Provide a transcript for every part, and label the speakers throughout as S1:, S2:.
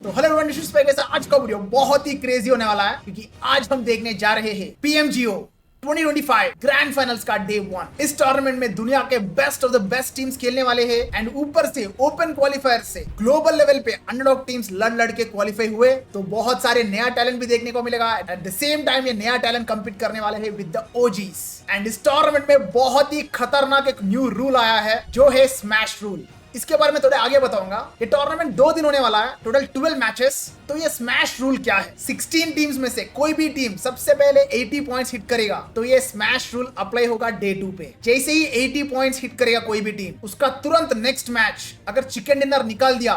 S1: तो hello everyone, आज का वीडियो बहुत ही क्रेजी होने वाला है क्योंकि आज हम देखने जा रहे हैं पीएमजीओ 2025 ग्रैंड फाइनल्स का डे 1। इस टूर्नामेंट में दुनिया के best of the best teams खेलने वाले हैं एंड ऊपर से ओपन क्वालिफायर से ग्लोबल लेवल पे अंडरडॉग टीम्स लड़ के क्वालिफाई हुए। तो बहुत सारे नया टैलेंट भी देखने को मिलेगा। एट द सेम टाइम ये नया टैलेंट कंपीट करने वाले हैं विद द ओजीज। एंड इस टूर्नामेंट में बहुत ही खतरनाक एक न्यू रूल आया है जो है स्मैश रूल। इसके बारे में थोड़े आगे बताऊंगा। ये टूर्नामेंट 2 दिन होने वाला है, टोटल 12 मैचेस। तो ये स्मैश रूल क्या है? 16 टीम्स में से कोई भी टीम सबसे पहले 80 पॉइंट्स हिट करेगा तो ये स्मैश रूल अप्लाई होगा डे 2 पे। जैसे ही 80 पॉइंट्स हिट करेगा कोई भी टीम, उसका तुरंत नेक्स्ट मैच अगर चिकन डिनर निकाल दिया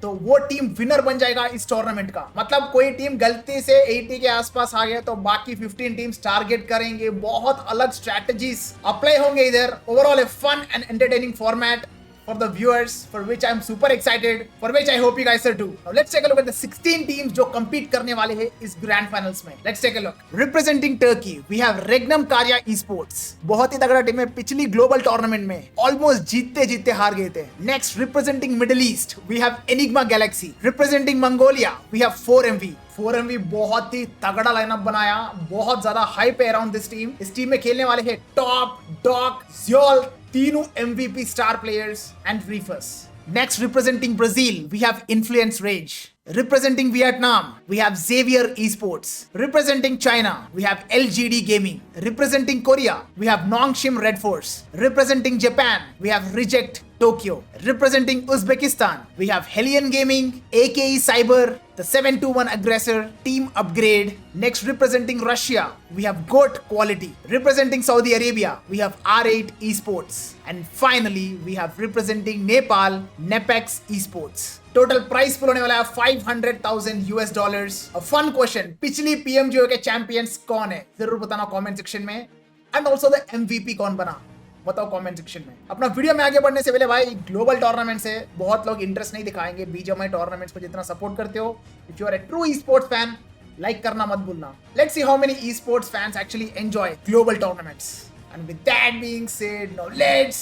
S1: तो वो टीम विनर बन जाएगा इस टूर्नामेंट का। मतलब कोई टीम गलती से 80 के आसपास आ गया तो बाकी 15 टीम्स टारगेट करेंगे। बहुत अलग स्ट्रेटजीज अप्लाई होंगे इधर। Overall a fun and entertaining format for the viewers, for which I am super excited, for which I hope you guys are too. Now let's take a look at the 16 teams जो compete करने वाले हैं इस grand finals में। Let's take a look. Representing Turkey, we have Regnum Karya Esports. बहुत ही तगड़ा team है, पिछली global tournament में almost जीतते हार गए थे। Next, representing Middle East, we have Enigma Galaxy. Representing Mongolia, we have 4MV. 4MV बहुत ही तगड़ा लाइनअप बनाया, बहुत ज्यादा हाइप है अराउंड दिस टीम। इस टीम में खेलने वाले हैं टॉप, डॉक, ज़्योल, तीनों MVP स्टार प्लेयर्स एंड रीफर्स। Next, representing Brazil, we have Influence Rage. Representing Vietnam, we have Xavier Esports. Representing China, we have LGD Gaming. Representing Korea, we have Nongshim Red Force. Representing Japan, we have Reject Tokyo. Representing Uzbekistan, we have Hellion Gaming, AKE Cyber, the 721 Aggressor, Team Upgrade. Next, representing Russia, we have GOAT Quality. Representing Saudi Arabia, we have R8 Esports. And finally, we have representing Nepal, Nepex Esports. Total prize pool होने वाला है $500,000। Fun question, पिछली पीएमजीओ के champions कौन है जरूर बताना comment section में। एंड ऑल्सो द एमवीपी कौन बना बताओ कमेंट सेक्शन में। अपना वीडियो में आगे बढ़ने से पहले भाई, ग्लोबल टूर्नामेंट से बहुत लोग इंटरेस्ट नहीं दिखाएंगे बीजीएमआई टूर्नामेंट्स को जितना सपोर्ट करते हो। If you are a true esports fan, like करना मत भूलना। Let's see how many esports fans actually enjoy global tournaments. And with that being said, now let's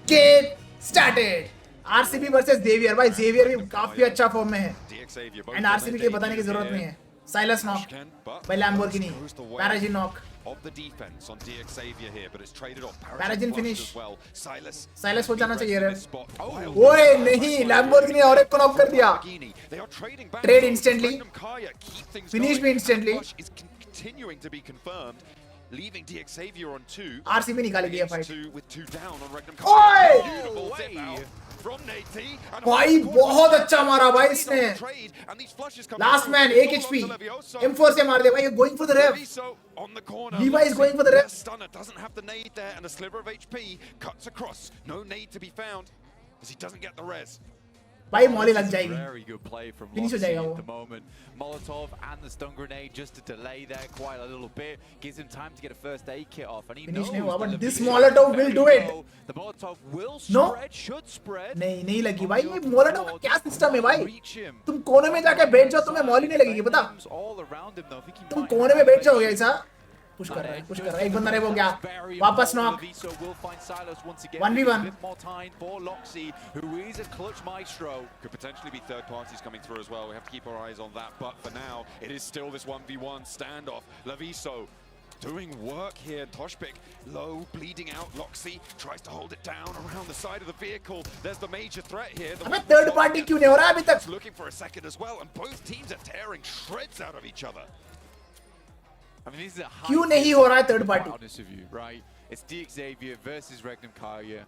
S1: get started. RCB versus Xavier. भाई Xavier भी काफी अच्छा form में है and RCB के बताने की जरूरत नहीं है। साइलस नॉक बाय लैम्बोर्गिनी, पैराजिन नॉक, पैराजिन फिनिश। साइलस हो जाना चाहिए रे। ओए नहीं, लैम्बोर्गिनी और एक को नॉक कर दिया। ट्रेड इंस्टेंटली, फिनिश भी instantly.
S2: Leaving Xavier on 2.
S1: RCB निकालेगी ये fight.
S2: With 2 down on Regnum Karya. From Nate
S1: भाई बहुत अच्छा मारा भाई इसने। लास्ट मैन 1 HP M4 से मार दिया भाई। Going for the rev. Levi is going for the rev.
S2: Stunner doesn't have the nade there and a sliver of HP cuts across. No nade to be found as he doesn't get the res.
S1: भाई Molly लग जाएगी,
S3: Very good play from
S1: finish हो
S3: Loxy
S1: जाएगा
S3: at
S1: वो।
S3: the moment. Molotov and the stun grenade just to delay there quite a little bit. Gives him time to get a first aid kit off. And he
S1: Finish
S3: knows
S1: नहीं हुआ, but
S3: that
S1: this
S3: Levi
S1: Molotov
S3: is
S1: will
S3: very
S1: do it.
S3: low. The Molotov will
S1: No.
S3: spread, should spread.
S1: नहीं लगी भाई। ये मोलेटो का क्या system है भाई?
S3: Reach him.
S1: तुम कोने में जाके बैठ जाओ, तुम्हें मॉली नहीं लगेगी पता।
S3: All around him though. I think he
S1: तुम
S3: might
S1: कोने में
S3: have
S1: बैठ
S3: a
S1: जाओगे
S3: reach.
S1: ऐसा। पुश कर रहा है एक बंदा रे, वो गया वापस knock. 1v1
S2: Could potentially be third parties coming through as well. We have to keep our eyes on that. But for now, it is still this 1v1 standoff. Laviso doing work here. Toshpik low, bleeding out. Loxy tries to hold it down around the side of the vehicle. There's the major threat here.
S1: अबे third party क्यों नहीं हो रहा अभी तक?
S2: Looking for a second as well, and both teams are tearing shreds out of each other.
S3: I mean, this is a
S1: क्यों नहीं हो रहा है third party?
S3: honest with you, right? It's Xavier versus Regnum Karya,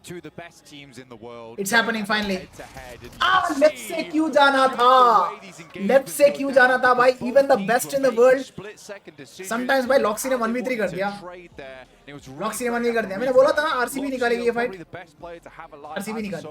S3: two of the best teams in the world.
S1: It's happening finally.
S3: Head to head, and you can
S1: left
S3: see
S1: से क्यों जाना था? Left से क्यों जाना था भाई? Even the best in the world sometimes भाई लॉक्सी ने 1v3 कर दिया। लॉक्सी ने 1v कर दिया। मैंने बोला था ना आरसीबी निकालेगी ये फाइट। आरसीबी निकाली।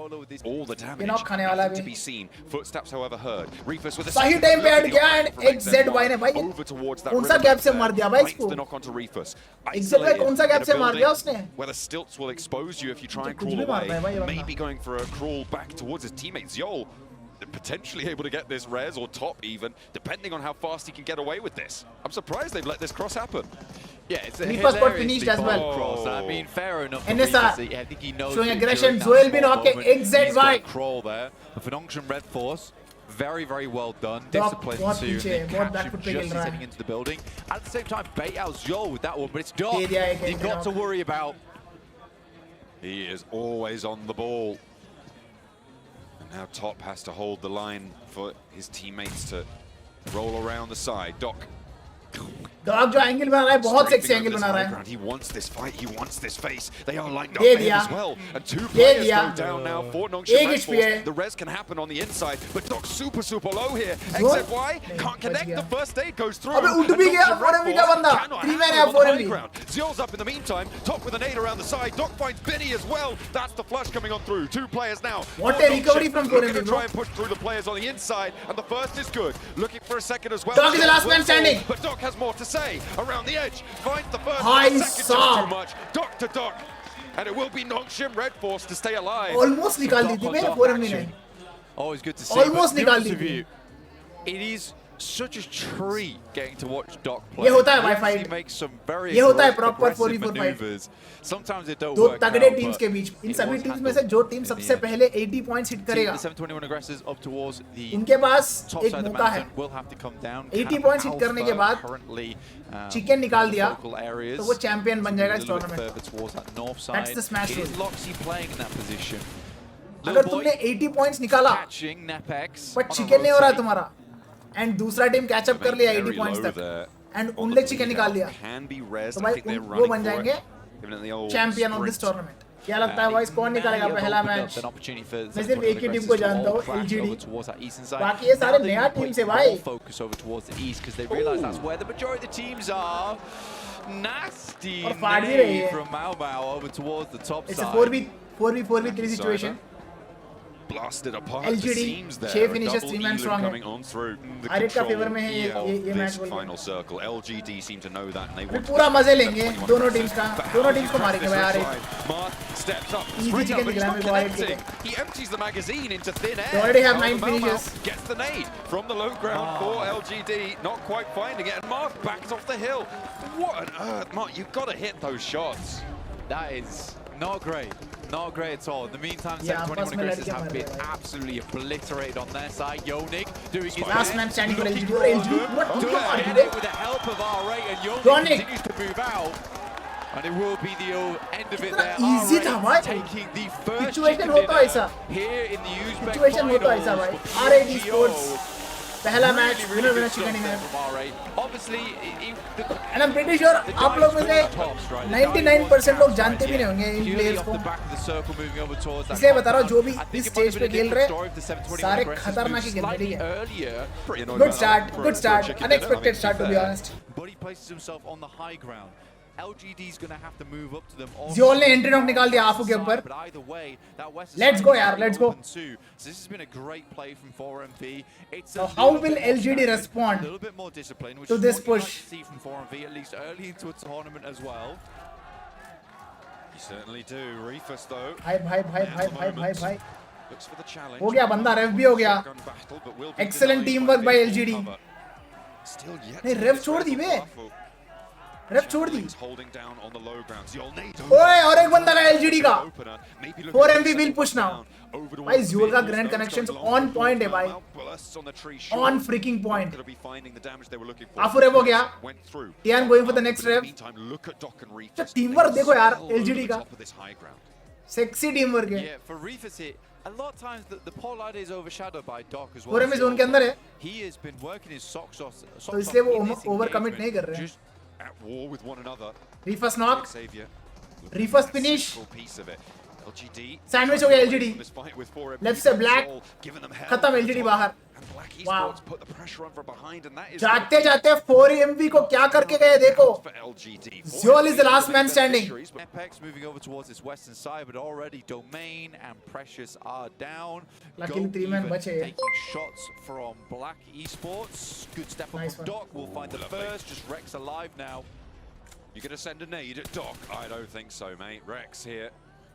S2: All the damage
S1: knock खाने वाला
S2: to
S1: भी।
S2: be seen. Footsteps, however, heard. Reefus with a
S1: सही टाइम पे हट गया एंड XZY ने भाई
S2: over towards that
S1: कौन सा गैप से मार दिया भाई
S2: bites
S1: इसको?
S2: the knock onto Reefus.
S1: XZY कौन सा गैप से मार दिया उसने?
S2: Where the stilts will expose you if you try and
S1: कुछ
S2: crawl
S1: भी मारता है भाई ये
S2: away.
S1: बंदा।
S2: Maybe going for a crawl back towards his teammate Zol. Potentially able to get this res or top even, depending on how fast he can get away with this. I'm surprised they've let this cross happen.
S3: Yeah, it's a
S1: Reefus got
S3: hilariously
S1: finished as well.
S3: bold cross. I mean, fair enough. for
S1: NSR
S3: Reefus. I think he knows
S1: showing
S3: that
S1: aggression.
S3: during that
S1: Zoel bin
S3: small
S1: hockey,
S3: moment, he's
S1: XZY.
S3: got a crawl there. The Phenomenon Red Force Very, very well done.
S1: Doc,
S3: Discipline
S1: बहुत
S3: too.
S1: पीछे है,
S3: And
S1: बहुत
S3: then
S1: back foot
S3: catch
S1: पे
S3: him
S1: खेल
S3: just
S1: रहा
S3: as
S1: है.
S3: heading into the building. At the same time, bait out Zhou with that one, but it's Doc.
S1: दे दिया एक
S3: You've got to worry about.
S2: He is always on the ball. And now Top has to hold the line for his teammates to roll around the side. Doc.
S1: Dog जो angle बना रहा है बहुत sexy
S2: Scraping
S1: angle
S2: over
S1: बना
S2: this
S1: रहा
S2: high
S1: है.
S2: ground. He wants this fight. He wants this face. They are lined up
S1: they
S2: for him
S1: दिया.
S2: as well. And two
S1: they
S2: players
S1: दिया.
S2: go down now for
S1: एक
S2: Nongshim Red
S1: HP है.
S2: Force. The res can happen on the inside, but Doc's super, super low here.
S1: Zone?
S2: XFY
S1: नहीं,
S2: can't
S1: बच
S2: connect.
S1: गया.
S2: The first aid goes through.
S1: अबे उठ
S2: and
S1: भी गया,
S2: Nongshim Red
S1: 4MV का
S2: Force
S1: बंदा.
S2: cannot
S1: 3
S2: handle
S1: मैंने
S2: him
S1: अब
S2: on the
S1: 4MV.
S2: high ground. Ziol's up in the meantime. Top with a nade around the side. Doc finds Binny as well. That's the flush coming on through. Two players now.
S1: What
S2: for
S1: a recovery
S2: Nongshim.
S1: from
S2: Looking
S1: 4MV,
S2: to
S1: bro.
S2: try and push through the players on the inside, and the first is good. Looking for a second as well.
S1: Doc is the last man
S2: Will fall,
S1: standing.
S2: But Doc has more to say. Around the edge, finds the first,
S1: Hi,
S2: the second
S1: Saab.
S2: just too much. Doc to Doc, and it will be Nongshim Red Force to stay alive.
S1: Almost निकाल दी थी मेरे 4MV ने.
S3: Always good to see.
S1: Almost
S3: but
S1: निकाल
S3: to be
S1: the
S3: honest with
S1: थी.
S3: you, it is such a treat getting to watch Doc play.
S1: ये होता है
S3: He
S1: भाई
S3: actually
S1: fight.
S3: makes some very
S1: ये होता है
S3: aggressive
S1: proper 4v4 fight.
S3: maneuvers. Sometimes it don't
S1: दो
S3: work
S1: तगड़े
S3: out,
S1: टीम्स
S3: but
S1: के बीच इन
S3: it
S1: सभी
S3: was
S1: टीम्स में से
S3: handled
S1: जो टीम
S3: in the
S1: सबसे
S3: end.
S1: पहले 80 पॉइंट्स हिट
S3: Team,
S1: करेगा
S3: the 721 aggressors up towards the
S1: उनके पास
S3: top
S1: एक
S3: side of the
S1: मौका है.
S3: mountain will have to come down.
S1: 80 points hit करने के बाद
S3: currently
S1: चिकन निकाल दिया
S3: local areas.
S1: तो वो चैंपियन बन जाएगा
S3: A
S1: इस
S3: little bit
S1: tournament.
S3: further towards that north
S1: That's
S3: side.
S1: the smash
S3: It is
S1: rule.
S3: Loxy playing in that position.
S1: अगर
S3: Little boy
S1: तुमने 80 पॉइंट्स निकाला
S3: catching Nepex
S1: but
S3: on a
S1: chicken नहीं हो रहा
S3: rotate.
S1: तुम्हारा एंड दूसरा team catch up कर लिया 80
S2: Very
S1: पॉइंट्स
S2: low
S1: तक
S2: there
S1: एंड
S2: on
S1: उनने
S2: the
S1: चिकन
S2: lead
S1: निकाल
S2: out.
S1: दिया
S2: Can be res.
S1: तो
S2: I
S1: भाई
S2: think they're
S1: वो
S2: running
S1: बन
S2: for
S1: जाएंगे
S2: it. Giving it the old
S1: champion of this
S2: sprint.
S1: Tournament. क्या लगता है भाई कौन निकालेगा पहला मैच? मैं सिर्फ एक ही टीम को जानता हूँ LGD. बाकी ये सारे नया टीम से भाई.
S3: Focus over towards the east because they realize that's where the majority of the teams are. Nasty
S1: और फाड़ भी रही
S3: nade
S1: है.
S3: from Mau Mau over towards the top
S1: It's a
S3: side.
S1: 4v3 situation.
S2: Blasted apart
S1: LGD,
S2: the seams there.
S1: 6
S2: A
S1: finishes,
S2: double
S1: 3 man
S2: Elam
S1: strong है.
S2: coming on through. The
S1: Arif का
S2: control
S1: favour में है ये
S2: of
S1: match
S2: this
S1: बोल
S2: final circle. LGD seem to know that and they
S1: अभी
S2: want
S1: पूरा
S2: to
S1: मजे
S2: get
S1: लेंगे
S2: 21
S1: दोनों
S2: aggressive.
S1: टीम्स का.
S2: But how
S1: दोनों
S2: do
S1: टीम्स
S2: you
S1: को
S2: crack
S1: मारेंगे
S2: this
S1: भाई
S2: red
S1: Arif.
S2: side? Marth steps up,
S1: Easy
S2: spring
S1: chicken
S2: up, but he's
S1: निकला
S2: not
S1: मेरे को आरिफ
S2: connecting.
S1: के.
S2: He empties the magazine into thin air.
S1: They already have
S2: However,
S1: 9
S2: Mau Mau
S1: finishes.
S2: gets the nade from the low ground for LGD, not quite finding it, and Marth backs off the hill. What on earth, Marth? You've got to hit those shots.
S3: That is not great. Not great at all. In the meantime,
S1: Yeah,
S3: 721
S1: pass में
S3: aggressors
S1: लड़के
S3: have
S1: मर
S3: been
S1: रहे हैं.
S3: absolutely obliterated on their side. Yonik doing his
S1: Last
S3: best.
S1: man standing for
S3: looking
S1: LGD. और
S3: for
S1: LGD
S3: them
S1: पूरा
S3: to
S1: टूटा मार
S3: get
S1: दिया.
S3: it with the help of R8, and Yonik
S1: Yonik.
S3: continues to move out. And it will be the end of it
S1: कितना
S3: there.
S1: easy था भाई.
S3: R8 taking the first
S1: Situation
S3: chicken
S1: होता
S3: dinner
S1: ऐसा.
S3: here in the Uzbek
S1: Situation होता
S3: finals
S1: ऐसा भाई.
S3: for
S1: R8
S3: Pmgo.
S1: Sports पहला match
S3: Really,
S1: winner
S3: really
S1: winner
S3: good
S1: chicken
S3: stuff there
S1: dinner.
S3: from R8. Obviously,
S1: and I am pretty sure आप लोग में से 99% लोग जानते भी नहीं होंगे इन प्लेयर्स को. इसलिए बता रहा हूँ जो भी इस स्टेज पे खेल रहे हैं सारे खतरनाक ही खेल रहे हैं. Good start unexpected start to be honest.
S3: But he places himself on the high ground. LGD's going to have to move up to them.
S1: Ziol ने एंट्री नॉक निकाल दिया आफू के ऊपर.
S3: But either way, that West
S1: Let's go यार, let's go.
S3: So this has been a great play from 4MV. It's
S1: So
S3: a
S1: how
S3: little
S1: will
S3: bit more
S1: LGD
S3: strategy,
S1: respond
S3: a little bit more discipline, which
S1: to
S3: is
S1: this
S3: what you like
S1: push?
S3: to see from 4MV, at least early into a tournament as well.
S2: You certainly do. Reefus though.
S1: भाई
S2: Looks for the challenge.
S1: हो गया बंदा रेफ भी हो गया.
S2: Shotgun battle, but will be
S1: Excellent
S2: denied
S1: teamwork by
S2: faithful
S1: LGD.
S2: cover. Still yet
S1: नहीं,
S2: to
S1: ref
S2: get
S1: छोड़ दी
S2: this
S1: bay.
S2: buffle.
S1: रेफ छोड़ दी.
S2: He's holding down on the low ground. Ziol nade
S1: ओए और एक बंदा का LGD का.
S2: opener. Maybe look
S1: 4MV
S2: at the
S1: will push now.
S2: down. Over
S1: भाई
S2: towards
S1: Ziol का
S2: mid.
S1: grand
S2: Stones
S1: connections
S2: goes along
S1: on
S2: the
S1: point है
S2: ball.
S1: भाई.
S2: Now bursts on the tree short.
S1: On freaking point.
S2: Gonna be finding the damage they were looking for.
S1: आफू रेफ हो गया.
S2: Went through.
S1: Tian going for the next
S2: But in the
S1: rev.
S2: meantime, look at Doc and Reefus.
S1: तो teamwork
S2: They
S1: देखो यार,
S2: sail over
S1: LGD
S2: the
S1: का.
S2: top of this high ground.
S1: Sexy team work है.
S3: Yeah, for Reefus here, a lot of times the pole ladder is overshadowed by Doc as well.
S1: 4MV zone के अंदर है.
S3: He has been working his socks off.
S1: तो इसलिए वो over commit नहीं कर रहे हैं.
S2: Just at war with one another.
S1: Reefus knock.
S2: Xavier.
S1: Reefus finish.
S2: Piece of it. LGD.
S1: Sandwich हो गया LGD.
S2: This fight with 4MV.
S1: Left से black.
S2: Giving them hell.
S1: खत्म LGD बाहर.
S2: And Black
S1: Wow.
S2: Esports put the pressure on from behind, and that is
S1: जाते जाते 4MV को क्या करके गए देखो.
S2: for LGD.
S1: Ziol is the last man standing.
S3: Apex moving over towards this western side, but already Domain and Precious are down.
S1: Luckily,
S3: Go
S1: 3 man
S3: even
S1: बचे हैं.
S3: taking shots from Black Esports. Good step up
S1: Nice
S3: from
S1: one.
S3: Doc. We'll find the first. Just Rex alive now.
S2: You're going to send a nade at Doc? I don't think so, mate. Rex here,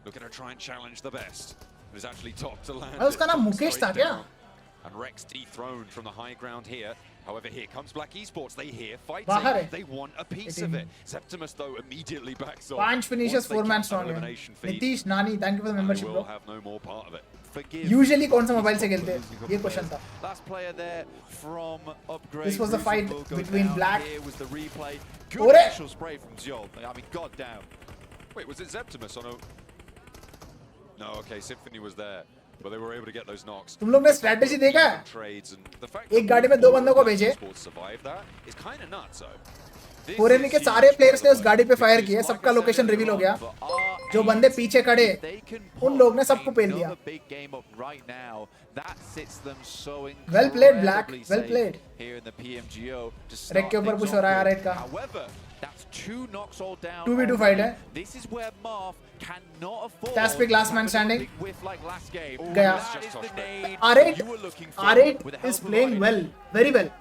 S2: looking to try and challenge the best. It is actually top to land.
S1: उसका नाम मुकेश था क्या?
S2: And Rex dethroned from the high ground here. However, here comes Black Esports. They hear
S1: बाहर
S2: fighting.
S1: है.
S2: They want a piece of it. Septimus, though, immediately backs off.
S1: 5 finishes, 4 man strong है. नीतीश नानी, thank you for the membership,
S2: will
S1: bro.
S2: have no more part of it.
S1: Usually कौन सा mobile से खेलते हैं? ये क्वेश्चन था.
S3: Last player there from Upgrade.
S1: This was the fight
S3: Will go
S1: between
S3: down.
S1: Black.
S3: Here was the replay.
S1: Ore!
S3: Good initial spray from Job. I mean, goddamn.
S2: Wait, was it Septimus on a... No, okay, Symphony was there. But they were able to get those knocks.
S1: तुम लोग ने strategy देखा है?
S2: Trades and the fact
S1: एक गाड़ी में 2 बंदों को भेजे.
S2: survived that is kind of nuts, though.
S1: फोरेनी के सारे प्लेयर्स ने उस गाड़ी पे फायर किए, सबका लोकेशन रिवील हो गया. जो बंदे पीछे खड़े, उन लोग ने सबको पेल दिया. Well played, Black. Well played. रेक के ऊपर पुश हो रहा है रेड का.
S3: That's 2 knocks all down.
S1: 2v2 fight है.
S3: This is where Marth cannot afford.
S1: Taspic last man standing.
S3: Big whiff like last game.
S1: गया.
S3: That is the nade
S1: R8
S3: you were looking for
S1: R8
S3: with a
S1: is
S3: hell of a
S1: playing
S3: ride.
S1: well, very well.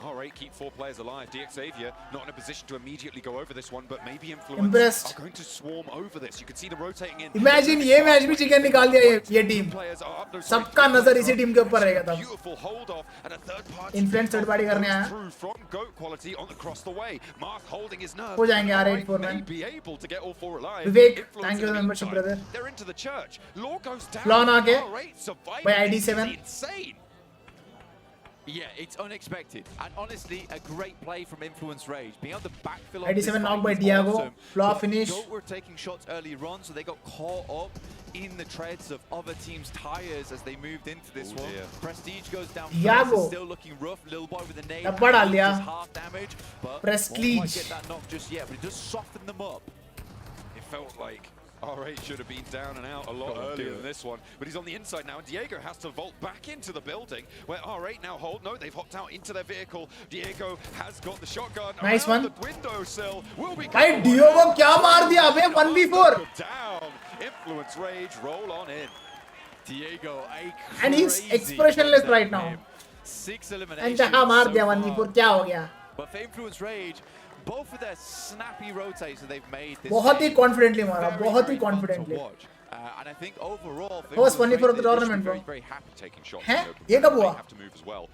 S2: Alright, keep 4 players alive. DXavier not in a position to immediately go over this one, but maybe Influence
S1: Impressed.
S2: are going to swarm over this. You can see them rotating in.
S1: Imagine ये match भी chicken निकाल दिया ये team.
S2: Players are up, no, sorry,
S1: सबका नजर इसी team के ऊपर रहेगा तब.
S2: Beautiful hold off and a third party.
S1: Influence third party करने आया.
S2: Through from goat quality on across the way. Marth holding his nerve.
S1: हो जाएंगे R8 4
S2: May
S1: man.
S2: be able to get all 4 alive.
S1: Vivek,
S2: Influence
S1: thank you
S2: in
S1: for the membership,
S2: meantime.
S1: brother.
S2: They're into the church. Law goes down.
S1: Flan आके
S2: R8 surviving
S1: by
S2: this
S1: ID7.
S2: is insane.
S3: Yeah, it's unexpected. And honestly, a great play from Influence Rage. Being able to backfill on
S1: ID7
S3: this
S1: knocked
S3: fight
S1: by
S3: is
S1: Diago.
S3: awesome.
S1: Flaw
S3: But
S1: finish.
S3: Goat were taking shots earlier on, so they got caught up in the treads of other teams' tires as they moved into this
S2: Oh,
S3: one.
S2: dear.
S3: Prestige goes down
S1: Diago.
S3: first, still looking rough. Little boy with a nade.
S1: डब्बा डाल दिया.
S3: Just half damage, but
S1: Prestige.
S3: won't quite get that knock just yet, but it does soften them up.
S2: It felt like R8 should have been down and out a lot earlier than this one, but he's on the inside now, and Diego has to vault back into the building where R8 now hold. No, they've hopped out into their vehicle. Diego has got the shotgun.
S1: Nice
S2: around
S1: one.
S2: The windowsill. Will be
S1: भाई Diogo क्या मार दिया अबे 1v4.
S2: Down. Influence Rage roll on in.
S3: Diego, a
S1: And he's
S3: crazy
S1: expressionless
S3: close
S1: right
S3: out
S1: now.
S3: game. 6
S1: And
S3: eliminations
S1: जहाँ मार
S3: so
S1: दिया
S3: far.
S1: 1v4 क्या हो गया?
S3: But for Influence Rage, both of their snappy rotates that they've made this
S1: बहुत ही
S3: game,
S1: confidently मारा,
S3: very,
S1: बहुत ही
S3: very fun to
S1: confidently.
S3: watch. And I think overall, for
S1: First
S3: Influence
S1: 24 of
S3: Rage,
S1: the
S3: they
S1: tournament,
S3: should
S1: bro.
S3: be very happy.
S2: Taking shots.
S1: हैं?
S2: in open
S1: ये कब
S2: field.
S1: हुआ?
S2: They have to move as well.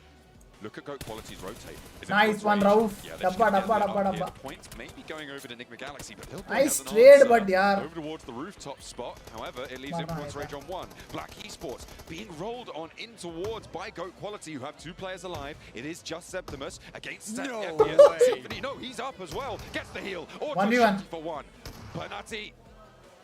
S2: Look at Goat Quality's rotate. Is
S1: Nice
S2: Influence
S1: one,
S2: Rage?
S1: Rauf.
S2: Yeah, they're
S1: Dabba,
S2: just gonna
S1: dabba,
S2: get
S1: dabba,
S2: it up
S1: dabba.
S2: here. The points may be going over to Enigma Galaxy, but Lil Boy
S1: Nice
S2: has an
S1: trade,
S2: answer.
S1: but yaar.
S2: Over towards the rooftop spot. However, it leaves
S1: Marna
S2: Influence
S1: hai
S2: Rage on 1. Black Esports being rolled on in towards by Goat Quality, who have 2 players alive. It is just Septimus against
S3: No
S2: FPS.
S3: way.
S2: Symphony. No, he's up as well. Gets the heal. Auto
S1: 1v1.
S2: shot for 1. Penati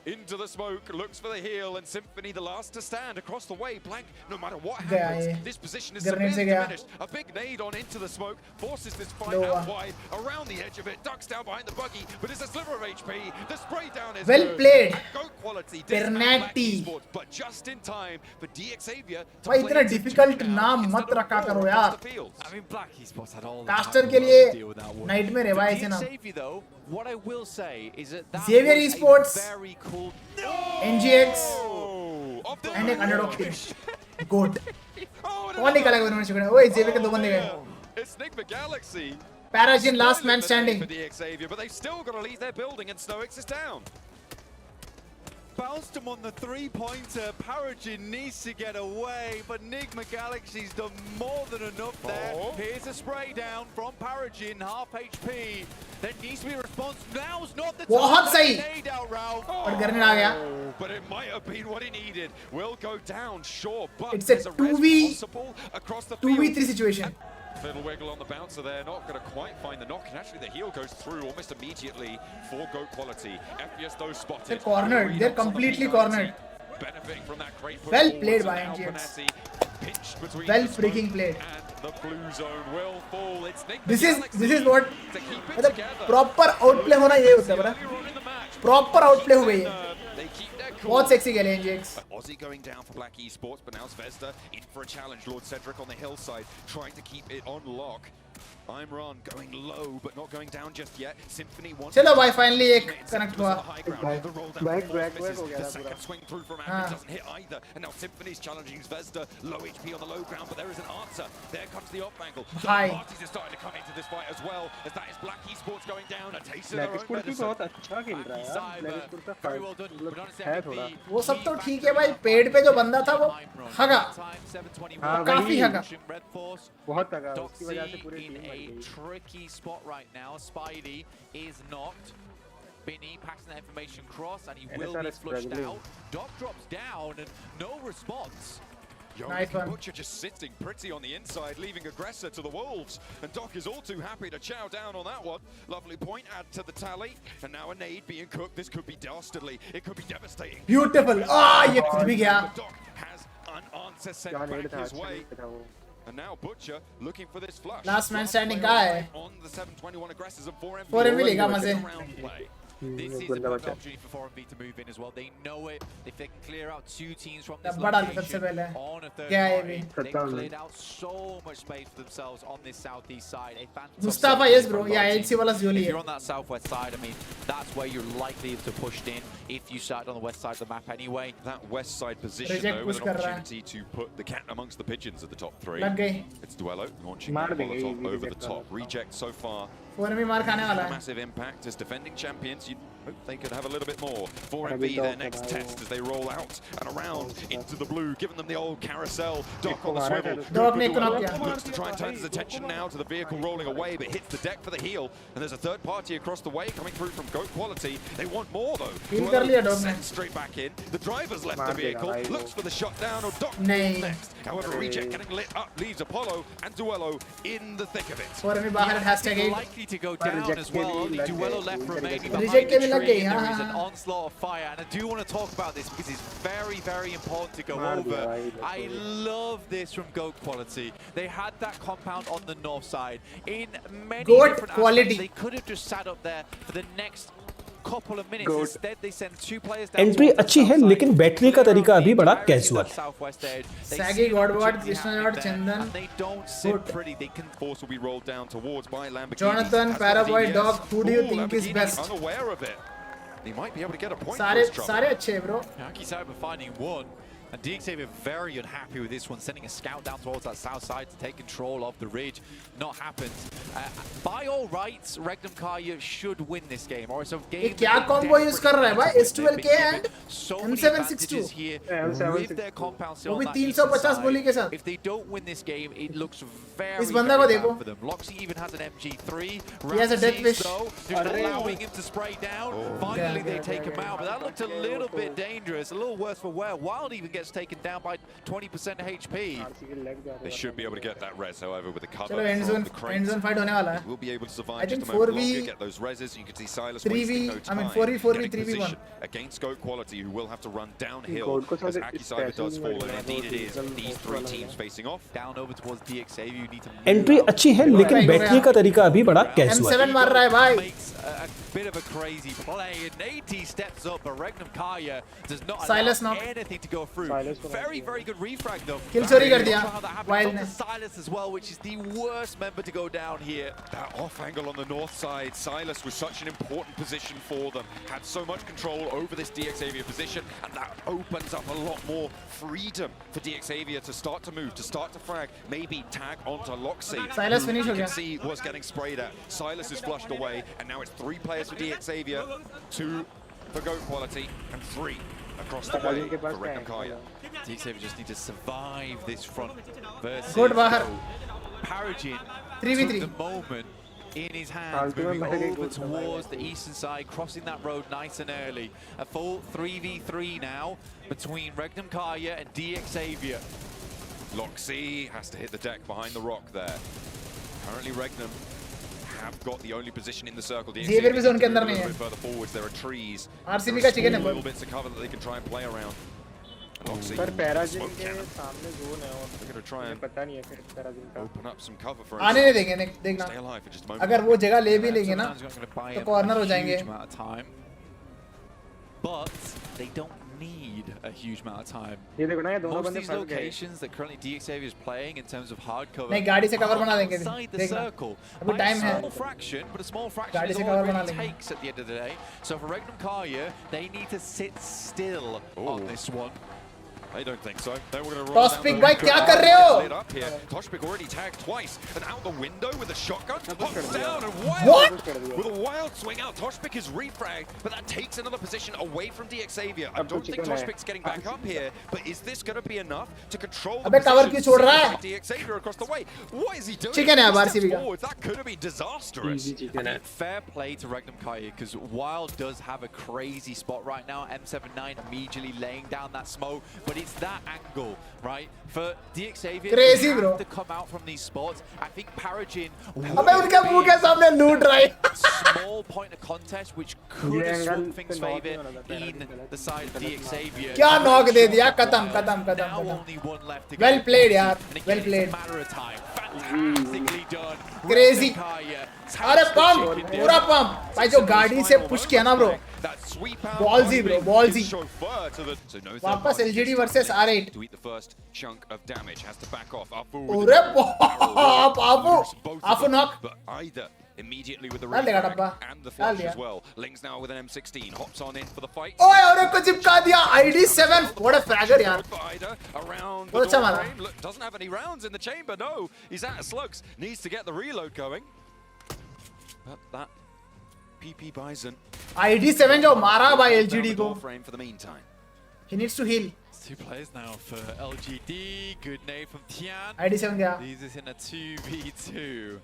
S2: into the smoke, looks for the heal, and Symphony the last to stand across the way. Blank, no matter what
S1: गया
S2: happens,
S1: ये.
S2: this position is
S1: Grenade से
S2: severely
S1: गया.
S2: diminished. A big nade on into the smoke, forces this fight
S1: Lower.
S2: out wide, around the edge of it, ducks down behind the buggy, but it's a sliver of HP. The spray down is
S1: Well
S2: good.
S1: played.
S2: Goat Quality dismount Black
S1: Pernati.
S2: Esports, but just in time for DXavier to
S1: भाई
S2: play
S1: इतना
S2: it to
S1: difficult
S2: 2 now
S1: नाम
S2: instead
S1: मत
S2: of
S1: रखा
S2: 4
S1: करो
S2: across
S1: यार.
S2: the fields.
S3: I mean, Black Esports had all the
S1: Caster
S3: time
S1: के
S3: in the
S1: लिए
S3: world to deal with that one.
S1: nightmare है
S3: For
S1: भाई ऐसे ना.
S3: DXavier though, what I will say is that that
S1: Xavier
S3: was a
S1: Esports.
S3: very cool.
S1: NGX
S2: Oh, off the
S1: and एक underdog team. Goat.
S2: Oh, and
S1: कौन निकालेगा उन्होंने chicken? ओए जेबे के 2 बंदे गए.
S2: It's Enigma Galaxy.
S1: Parajin last man
S2: Spoiling the day
S1: standing.
S2: for DXavier, but they've still got to leave their building, and Snowix is down.
S3: Bounced him on the 3-pointer. Paragin needs to get away, but Enigma Galaxy's done more than enough there.
S2: Oh.
S3: Here's a spray down from Paragin, half HP. There needs to be a response. Now's not the time.
S1: बहुत सही.
S3: Nade out, Ralph.
S1: और गrenade आ गया.
S2: Oh, but it might have been what he needed. Will go down, sure, but
S1: It's a
S2: there's res
S1: 2v
S2: possible across the field.
S1: 2v3 situation.
S2: Fiddle wiggle on the bouncer there, not going to quite find the knock, and actually the heal goes through almost immediately for Goat Quality. FPS though spotted.
S1: They're cornered. They're completely cornered.
S2: Benefiting from that great push
S1: Well
S2: forwards,
S1: played
S2: and
S1: by
S2: now
S1: NGX.
S2: Penati pinched between
S1: Well
S2: the smoke
S1: freaking played.
S2: and the blue zone will fall. It's Enigma
S1: This is
S2: Galaxy
S1: what
S2: to keep it
S1: मतलब
S2: together.
S1: proper outplay होना ये होता है बड़ा.
S2: Earlier on in the match,
S1: Proper outplay हो गई है.
S2: they keep their cool.
S1: बहुत sexy खेले NGX.
S2: Aussie going down for Black Esports, but now Zvezda in for a challenge. Lord Cedric on the hillside, trying to keep it on lock. I'm Ron going low, but not going down just yet. Symphony wants.
S1: चलो भाई finally एक connect हुआ.
S4: Back हो गया
S2: The
S4: था पूरा.
S2: second swing through from Admin doesn't hit either, and now Symphony's challenging Zvezda. Low HP on the low ground, but there is an answer. There comes the off angle.
S1: Hi.
S2: Parties are starting to come into this fight as well, as that is Black Esports going down. A taste of
S4: black
S2: their own
S4: sport भी
S2: medicine.
S4: बहुत अच्छा खेल रहा है यार. Black sport का
S3: Very well done. But honestly, I
S4: है
S3: think
S4: थोड़ा.
S3: the
S1: वो सब तो ठीक है भाई. पेड़ पे जो बंदा था वो हगा.
S4: हाँ,
S1: काफी
S4: वही.
S1: हगा.
S4: बहुत तगड़ा. उसकी वजह से
S3: Doxy
S4: पूरी
S3: in
S4: टीम मर
S3: a
S4: गई.
S3: tricky spot right now. Spidey is knocked. Binny passing that information across, and he will
S4: NSR
S3: be
S4: is
S3: flushed
S4: struggling.
S3: out. Doc drops down, and no response.
S1: Nice one.
S2: Butcher just sitting pretty on the inside, leaving aggressor to the wolves. And Doc is all too happy to chow down on that one. Lovely point, add to the tally. And now a nade being cooked. This could be dastardly. It could be devastating.
S1: Beautiful. Ah, ये खुद भी गया.
S2: Doc has an answer sent
S4: क्या नेड
S2: back
S4: था.
S2: his
S4: अच्छा
S2: way.
S4: नेड था वो.
S2: And now Butcher looking for this flush.
S1: Last man standing
S2: player
S1: guy.
S2: On the 721 aggressors and 4MV.
S1: 4MV लेगा मजे.
S2: Round play.
S3: This is a
S4: बंदा
S3: perfect
S4: बचा.
S3: opportunity for 4MV to move in as well. They know it. If they can clear out two teams from this
S1: तब बड़ा सबसे
S3: location
S1: पहले.
S3: on a third
S1: क्या है
S3: party,
S1: ये?
S3: they've
S4: खत्म.
S3: cleared out so much space for themselves on this southeast side. A fantastic
S1: Mustafa,
S3: start
S1: yes
S3: from
S1: bro.
S3: both
S1: Yeah,
S3: teams.
S1: HC वाला Zoli
S3: If
S1: है.
S3: you're on that southwest side, I mean, that's where you're likely to push in if you started on the west side of the map anyway.
S2: That west side position
S1: Reject
S2: though,
S1: push
S2: with an
S1: कर रहा है.
S2: opportunity to put the cat amongst the pigeons at the top three.
S1: लग गई.
S2: It's Duello launching
S4: मार
S2: that
S4: देंगे,
S2: Molotov
S4: ये
S2: over the
S4: reject
S2: top.
S4: वाला.
S2: Reject so far.
S1: 4MV मार खाने वाला है.
S2: Massive impact as defending champions. You'd hope they could have a little bit more. 4MV
S4: Heavy
S2: their
S4: dog
S2: next
S4: लगाओ.
S2: test as they roll out and around into the blue, giving them the old carousel. Doc
S4: इसको
S2: on the
S4: मारा
S2: swivel.
S4: था.
S1: Doc ने एक को
S2: Duello
S1: knock किया.
S2: looks to try and turn his attention now to the vehicle rolling away, but hits the deck for the heal. And there's a third party across the way coming through from Goat Quality. They want more though.
S1: Heal कर लिया
S2: Duello
S1: Doc ने.
S2: sent straight back in. The driver's left the
S4: मार देगा
S2: vehicle,
S4: भाई वो.
S2: looks for the shutdown, or Doc
S1: नहीं.
S2: next. However,
S4: अरे.
S2: Reject getting lit up leaves Apollo and Duello in the thick of it.
S1: 4MV बाहर hashtag 8.
S3: Likely to go down
S4: reject
S3: as well.
S4: के भी
S3: Only
S4: लग
S3: Duello
S4: गए,
S3: left
S4: कोई
S3: remaining
S4: तरीके
S3: behind
S1: से। Reject के
S3: the
S1: भी लग
S3: tree,
S1: गई,
S3: and there
S1: हाँ,
S3: is an
S1: हाँ.
S3: onslaught of fire. And I do want to talk about this because it's very, very important to go
S4: मार दिया
S3: over.
S4: भाई,
S3: I love this from Goat Quality. They had that compound on the north side. In many
S1: Goat
S3: different
S1: Quality.
S3: aspects, they could have just sat up there for the next couple of minutes.
S4: Goat.
S3: Instead, they send two players down
S5: entry
S3: towards the
S5: अच्छी है
S3: south side,
S5: लेकिन battery का
S3: clear
S5: तरीका
S3: out
S5: अभी
S3: the
S5: बड़ा
S3: entirety of
S5: casual
S3: that southwest edge. They
S1: Saggy,
S3: see an
S1: Godward,
S3: opportunity
S1: Krishna
S3: happening
S1: Lord,
S3: there,
S1: Chandan.
S3: and they don't sit
S1: Good.
S3: pretty. They can
S2: Force will be rolled down towards by Lamborghini.
S1: Jonathan,
S2: Has got
S1: Paraboy,
S2: DBS.
S1: Dog, who do you
S2: Ooh,
S1: think is
S2: Lamborghini
S1: best?
S2: Unaware of it. He might be able to get a point for
S1: सारे
S2: his trouble.
S1: सारे अच्छे हैं bro.
S3: Aki Cyber finding one. And DXAV are very unhappy with this one, sending a scout down towards that south side to take control of the ridge. Not happened. By all rights, Regnum Kaya should win this game, or it's a game.
S1: ये क्या combo use कर रहा है भाई? S12K and M762
S3: here
S4: M762
S3: with their compound still
S1: वो
S3: on
S1: भी
S3: that
S1: 350
S3: eastern
S1: गोली के
S3: side.
S1: साथ.
S3: If they don't win this game, it looks very,
S1: इस बंदा को
S3: very
S1: देखो.
S3: bad for them. Loxy even has an MG3.
S1: He has a death wish.
S3: Though, just allowing him to spray down. Finally, they take him out, but that looked a little bit dangerous, a little worse for wear. Wild even gets taken down by 20% HP.
S4: RC के लग जा रहा
S2: They
S4: है.
S2: should be able to get that res, however, with the cover
S1: चलो end
S2: from
S1: zone
S2: the cranes.
S1: fight होने वाला है.
S2: We'll be able to survive
S1: I
S2: just
S1: think
S2: a moment
S1: 4v
S2: longer, get those reses. You can see Silas
S1: 3v
S2: wasting no
S1: I
S2: time.
S1: mean 4v 4v
S2: getting
S1: 3v1.
S2: position against Goat Quality, who will have to run downhill
S4: Goat को
S2: as
S4: साथ
S2: Aki
S4: इस
S2: Cyber
S4: पैसे
S2: does
S4: नहीं
S2: fall,
S4: mill
S2: and
S4: रहा,
S2: indeed it is
S4: वो
S2: these
S4: season
S2: three
S4: वाला
S2: teams
S4: है.
S2: facing off.
S3: Down over towards DXAV, you need to move
S5: entry
S3: out.
S5: अच्छी है लेकिन बैटरी का तरीका अभी बड़ा कैजुअल
S1: M7 मार रहा है भाई.
S3: Makes a bit of a crazy play, and AT steps up, but Regnum Kaya does not
S1: Silas
S3: allow
S1: knock.
S3: anything to go through.
S4: Silas को
S3: Very,
S4: knock
S3: very good refrag though.
S1: Kill चोरी कर दिया.
S3: How that happens
S1: Wild
S3: on
S1: ने.
S3: the Silas as well, which is the worst member to go down here.
S2: That off angle on the north side, Silas was such an important position for them. Had so much control over this DXavier position, and that opens up a lot more freedom for DXavier to start to move, to start to frag, maybe tag onto Loxy.
S1: Silas
S2: who
S1: finish
S2: you
S1: हो
S2: can
S1: गया.
S2: see was getting sprayed at. Silas is flushed away, and now it's 3 players for DXavier, 2 for Goat Quality, and 3 across the way
S4: इनके
S2: for
S4: पास क्या
S2: Regnum Kaya.
S4: है?
S3: DXavier just need to survive this front versus
S1: Good बाहर.
S3: Paragin
S1: 3v3.
S3: took the moment in his hands,
S4: फालतू में
S3: moving
S4: मर गई
S3: over
S4: गोट का भाई.
S3: towards the eastern side, crossing that road nice and early. A full 3v3 now between Regnum Kaya and DXavier.
S2: Loxy has to hit the deck behind the rock there. Currently Regnum have got the only position in the circle.
S1: Xavier भी zone के अंदर
S2: a
S1: नहीं
S2: little
S1: है.
S2: bit further forwards, there are trees.
S1: RCB
S2: There
S1: का
S2: are
S1: chicken है
S2: small
S1: बहुत.
S2: little bits of cover that they can try and play around. Loxy,
S4: पर पैराजिन
S2: smoke
S4: के
S2: cannon.
S4: सामने जोन है और
S2: They're going to try
S4: मुझे
S2: and
S4: पता नहीं है फिर पैराजिन का.
S2: open up some cover for
S1: आने नहीं
S2: himself.
S1: देंगे देखना.
S2: Stay alive for just a moment.
S1: अगर वो जगह ले भी लेंगे ना
S3: Sometimes not gonna buy
S1: तो
S3: him
S1: corner
S3: a
S1: हो जाएंगे.
S3: huge amount of time. But they don't need a huge amount of time.
S4: ये देखो ना, ये दोनों
S3: Most of
S4: बंदे
S3: these
S4: फंस गए.
S3: locations that currently DXAV is playing in terms of hard cover
S1: नहीं गाड़ी से कवर बना देंगे
S3: outside the
S1: देखना
S3: circle
S1: अभी
S3: by
S1: टाइम
S3: a
S1: है
S3: small fraction, but a small fraction
S1: गाड़ी
S3: is
S1: से
S3: all
S1: कवर
S3: it
S1: बना
S3: really
S1: लेंगे
S3: takes at the end of the day. So for Regnum Karya, they need to sit still on this one.
S2: I don't think so. They were going to
S1: Toshpik भाई क्या कर रहे हो?
S2: Toshpik already tagged twice and out the window with a shotgun. Hops down and
S1: What?
S2: with a wild swing out. Toshpik is refragged, but that takes another position away from DXavier. I don't think Toshpik's getting back up here, but is this going to be enough to control the
S1: अबे cover क्यों छोड़ रहा है?
S2: DXavier across the way? What is he doing?
S1: Chicken है अब
S2: He steps
S1: RCB का.
S2: forward. That could have been disastrous.
S4: Chicken है.
S3: Fair play to Regnum Karya, because Wild does have a crazy spot right now. M79 immediately laying down that smoke, but it's that angle, right? For DXavier
S1: Crazy,
S3: to
S1: bro.
S3: have to come out from these spots. I think Paragin
S1: अबे उनके मुंह के सामने लूट रहा है
S3: small point of contest which could
S4: ये
S3: have swung
S4: angle
S3: things
S4: पे knock
S3: favor
S4: नहीं होना था,
S3: in
S4: गलत
S3: the side of DXavier.
S1: क्या नॉक दे दिया खत्म खत्म खत्म
S3: Now
S1: खत्म
S3: only one left to go.
S1: Well played यार
S3: And again,
S1: well
S3: it's
S1: played
S3: a matter of time. Fantastically done.
S1: Crazy.
S3: Regnum Karya
S1: अरे
S3: takes the
S1: pump
S3: chicken dinner.
S1: पूरा pump भाई जो गाड़ी से पुश किया ना bro
S2: That sweep out
S1: Ballsy, bro, ballsy.
S2: chauffeur to the so no
S1: वापस
S2: third
S1: LGD
S2: party
S1: versus R8
S2: to eat the first chunk of damage has to back off.
S1: अरे बाप आफू knock
S2: but either immediately with the
S1: डाल देगा
S2: refrag
S1: डब्बा
S2: and the
S1: डाल
S2: flash
S1: दिया
S2: as well. Lings now with an M16 hops on in for the fight.
S1: ओए और एक को चिपका दिया ID7 व्हाट अ फ्रैगर यार
S2: For Ida around
S1: बहुत
S2: the
S1: अच्छा
S2: door
S1: मारा
S2: frame. Look, doesn't have any rounds in the chamber. No, he's out of slugs. Needs to get the reload going. But that PP Bison
S1: ID7 जो मारा भाई
S2: down
S1: LGD
S2: the
S1: को
S2: door frame for the meantime.
S1: he needs to heal
S3: Two players now for LGD. Good nade from Tian.
S1: ID7 गया
S3: Leaves us in a 2v2.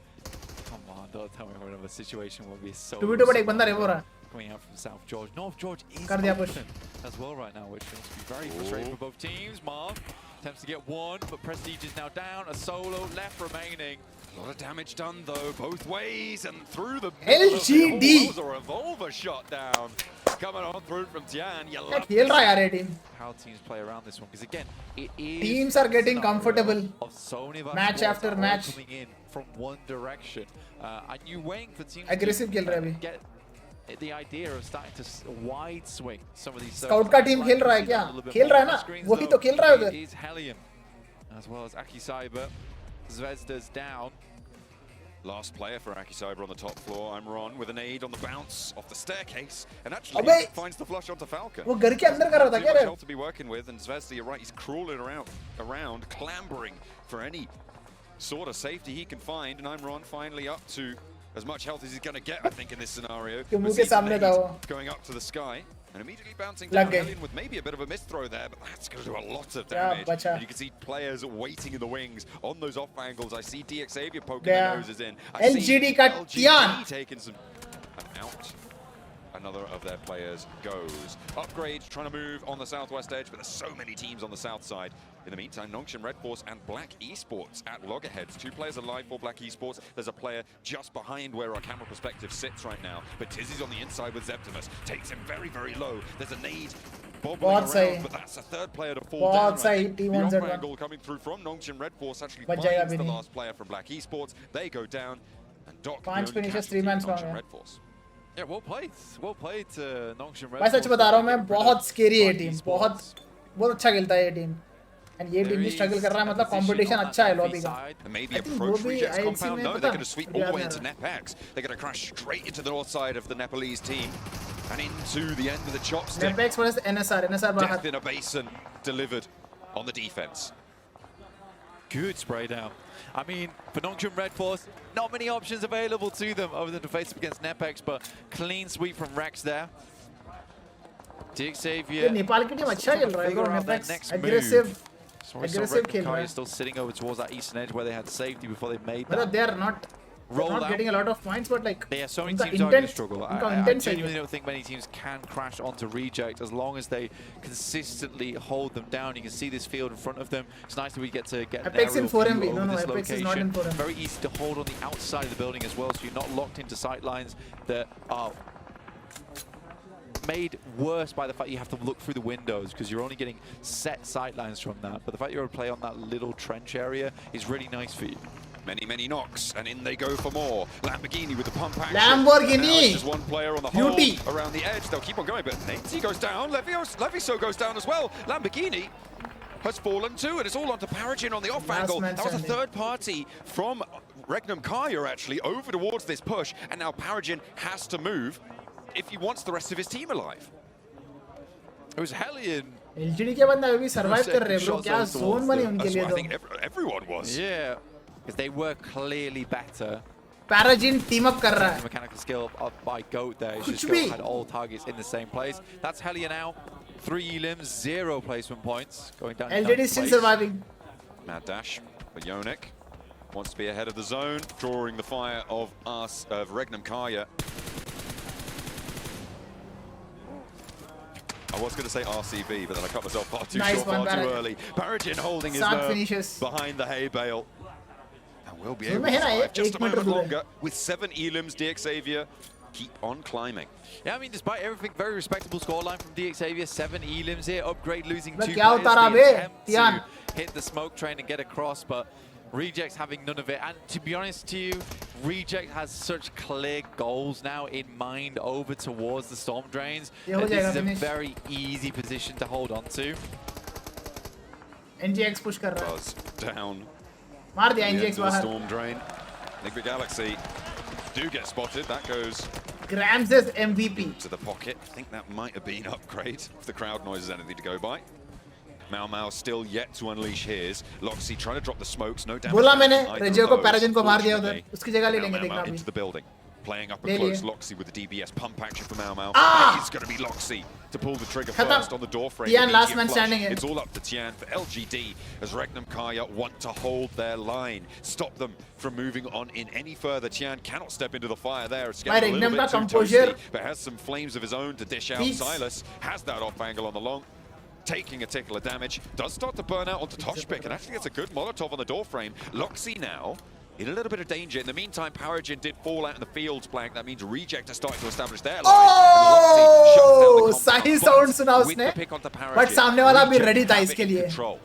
S3: Come on, don't tell me we're in a situation where we're so
S1: 2v2 पर एक बंदा रेव हो रहा है
S3: coming out from South George. North George is
S1: कर दिया push
S3: open as well right now, which must be very frustrating for both teams. Marv attempts to get one, but Prestige is now down. A solo left remaining.
S2: A lot of damage done though, both ways and through the
S1: LGD.
S2: Oh, that was a revolver shot down. Coming on through from Tian. You
S1: क्या
S2: love
S1: खेल रहा है यार ये team
S3: How teams play around this one, because again, it is
S1: Teams are getting
S3: a scenario
S1: comfortable.
S3: of so many of our
S1: Match
S3: squads
S1: after
S3: all
S1: match.
S3: coming in from one direction. And you waiting for teams
S1: Aggressive खेल रहा है अभी
S3: get the idea of starting to wide swing some of these
S1: Scout का team खेल रहा है क्या खेल रहा है ना वही तो खेल रहा है उधर
S3: is Hellion as well as Aki Cyber. Zvezda's down.
S2: Last player for Aki Cyber on the top floor. I'm Ron with an aid on the bounce off the staircase, and actually
S1: अबे
S2: finds the flush onto Falcon.
S1: वो घर के अंदर कर रहा था
S2: Too
S1: क्या
S2: much
S1: रे
S2: health to be working with, and Zvezda, you're right, he's crawling around, clambering for any sort of safety he can find. And I'm Ron finally up to as much health as he's going to get, I think, in this scenario.
S1: कि मुंह
S2: With
S1: के
S2: Zeke
S1: सामने था वो
S2: going up to the sky. And immediately bouncing
S1: लग
S2: down
S1: गई
S2: Hellion with maybe a bit of a missed throw there, but that's going to do a lot of
S1: क्या
S2: damage.
S1: बचा
S2: And you can see players waiting in the wings on those off angles. I see DXavier poking
S1: गया
S2: their noses in. I see
S1: LGD का Tian
S2: LGD taking some and out. Another of their players goes. Upgrade trying to move on the southwest edge, but there's so many teams on the south side. In the meantime, Nongshim Red Force and Black Esports at loggerheads. Two players alive for Black Esports. There's a player just behind where our camera perspective sits right now. But Tizzy's on the inside with Zeptimus. Takes him very, very low. There's a nade bobbling
S1: बहुत
S2: around,
S1: सही
S2: but that's a third player to fall
S1: बहुत
S2: down. I
S1: सही
S2: think the
S1: T1
S2: off
S1: Z1
S2: angle coming through from Nongshim Red Force actually
S1: बच जाएगा
S2: finds
S1: अभी
S2: the
S1: नहीं
S2: last player from Black Esports. They go down, and Doc
S1: पांच
S2: the only
S1: finishes,
S2: casualty
S1: 3 man
S2: of
S1: strong
S2: Nongshim
S1: है
S2: Red Force.
S3: Yeah, well played. Well played, Nongshim Red
S1: भाई सच
S3: Force.
S1: बता रहा हूँ मैं बहुत स्केरी है ये
S3: Black
S1: टीम
S3: Esports.
S1: बहुत अच्छा खेलता है ये टीम एंड ये टीम भी स्ट्रगल कर रहा है मतलब कंपटीशन अच्छा है लॉबी का
S2: And maybe
S1: I think
S2: approach
S1: वो भी
S2: Reject's
S1: ILC
S2: compound.
S1: में
S2: No,
S1: पता
S2: they're going to sweep all the way
S1: याद
S2: into
S1: नहीं आ
S2: NetX. They're going to crash straight into the north side of the Nepalese team and into the end of the chopstick.
S1: Nepex versus NSR बाहर
S2: Death in a basin delivered on the defense.
S3: Good spray down. I mean, for Nongshim Red Force, not many options available to them other than to face up against Nepex, but clean sweep from Rex there.
S1: ये
S3: DXavier.
S1: Nepal की team अच्छा खेल रहा है
S3: Figure
S1: bro
S3: out their
S1: नेपेक्स
S3: next
S1: aggressive
S3: move. So we saw
S1: aggressive
S3: Regnum
S1: खेल रहा
S3: Karya
S1: है
S3: still sitting over towards that eastern edge where they had safety before they made
S1: मतलब
S3: that.
S1: they are not
S3: Roll
S1: not
S3: out.
S1: getting a lot of points but like
S3: Yeah, so many
S1: उनका
S3: teams are going to
S1: intent
S3: struggle.
S1: उनका
S3: I
S1: intent सही
S3: genuinely
S1: है
S3: don't think many teams can crash onto Reject as long as they consistently hold them down. You can see this field in front of them. It's nice that we get to get an
S1: Apex in
S3: aerial
S1: 4MB.
S3: view
S1: No,
S3: over
S1: no,
S3: this
S1: Apex is not in
S3: location.
S1: 4MB.
S3: Very easy to hold on the outside of the building as well, so you're not locked into sight lines that are made worse by the fact you have to look through the windows because you're only getting set sight lines from that. But the fact you're able to play on that little trench area is really nice for you.
S2: Many knocks, and in they go for more. Lamborghini with the pump action.
S1: Lamborghini!
S2: And now it's just one player on the hole
S1: Beauty!
S2: around the edge. They'll keep on going, but Nancy goes down. Leviso goes down as well. Lamborghini has fallen too, and it's all onto Paragin on the off
S1: Last
S2: angle.
S1: man
S2: That was a
S1: standing.
S2: third party from Regnum Kaya actually over towards this push, and now Paragin has to move if he wants the rest of his team alive.
S3: It was Hellion.
S1: LGD के बंदा अभी survive कर रहे हैं bro. क्या
S3: Shots
S1: zone बनी उनके
S2: That's
S1: लिए
S2: what I think
S1: तो.
S2: everyone was.
S3: Yeah, because they were clearly better.
S1: पैराजिन टीम अप कर रहा
S3: The
S1: है.
S3: mechanical skill up by Goat there. He's
S1: कुछ
S3: just
S1: भी.
S3: had all targets in the same place. That's Hellion out. 3 elims, 0 placement points. Going down.
S1: LGD
S3: ninth
S1: still
S3: place.
S1: surviving.
S2: Mad dash for Yonik. Wants to be ahead of the zone, drawing the fire of Regnum Kaya. I was going to say RCB, but then I cut myself far too
S1: Nice
S2: short,
S1: one,
S2: far too
S1: Barrett.
S2: early. Paragin holding his
S1: Sad
S2: nerve
S1: finishes.
S2: behind the hay bale. And will be
S1: So
S2: able
S1: मैं
S2: to
S1: है ना,
S2: survive just
S1: एक
S2: a
S1: metre
S2: moment
S1: दूर है.
S2: longer. With 7 elims, DXavier keep on climbing.
S3: Yeah, I mean, despite everything, very respectable scoreline from DXavier. 7 elims here. Upgrade losing 2
S1: क्या
S3: players.
S1: उतारा
S3: The
S1: bay,
S3: attempt
S1: Tian?
S3: to hit the smoke train and get across, but Reject's having none of it. And to be honest to you, Reject has such clear goals now in mind over towards the Storm Drains.
S1: ये हो
S3: That this
S1: जाएगा
S3: is a
S1: finish.
S3: very easy position to hold on to.
S1: NGX push कर रहा है.
S2: Buzz down.
S1: मार दिया
S2: the end
S1: NGX
S2: of the
S1: बाहर.
S2: storm drain. Liquid Galaxy do get spotted. That goes
S1: grams is MVP.
S2: to the pocket. I think that might have been upgrade if the crowd noise is anything to go by. Mau still yet to unleash his. Loxy trying to drop the smokes. No damage.
S1: बोला मैंने
S2: from either
S1: रेजियो
S2: of
S1: को
S2: those,
S1: पैराजिन को मार दिया उधर.
S2: fortunately.
S1: उसकी जगह ले
S2: Now
S1: लेंगे
S2: Mau
S1: देखना अभी.
S2: into the building. Playing up
S1: ले
S2: and close.
S1: लिए.
S2: Loxy with the DBS pump action for Mau.
S1: Ah!
S2: It's going to be Loxy to pull the trigger
S1: खत्म.
S2: first on the door frame.
S1: Tian
S2: Immediate
S1: last man
S2: flush.
S1: standing है.
S2: It's all up to Tian for LGD as Regnum Kaya want to hold their line, stop them from moving on in any further. Tian cannot step into the fire there. It's getting a little
S1: Regnum
S2: bit
S1: का
S2: too
S1: composure.
S2: toasty, but has some flames of his own to dish out.
S1: Peace.
S2: Silas has that off angle on the long, taking a tickle of damage. Does start to burn out onto Toshpik and actually gets a good Molotov on the door frame. Loxy now in a little bit of danger. In the meantime, Paragin did fall out in the fields blank. That means Reject are starting to establish their line.
S1: Oh! सही sound सुना उसने.
S2: But
S1: But सामने वाला भी ready था इसके लिए.
S2: Control.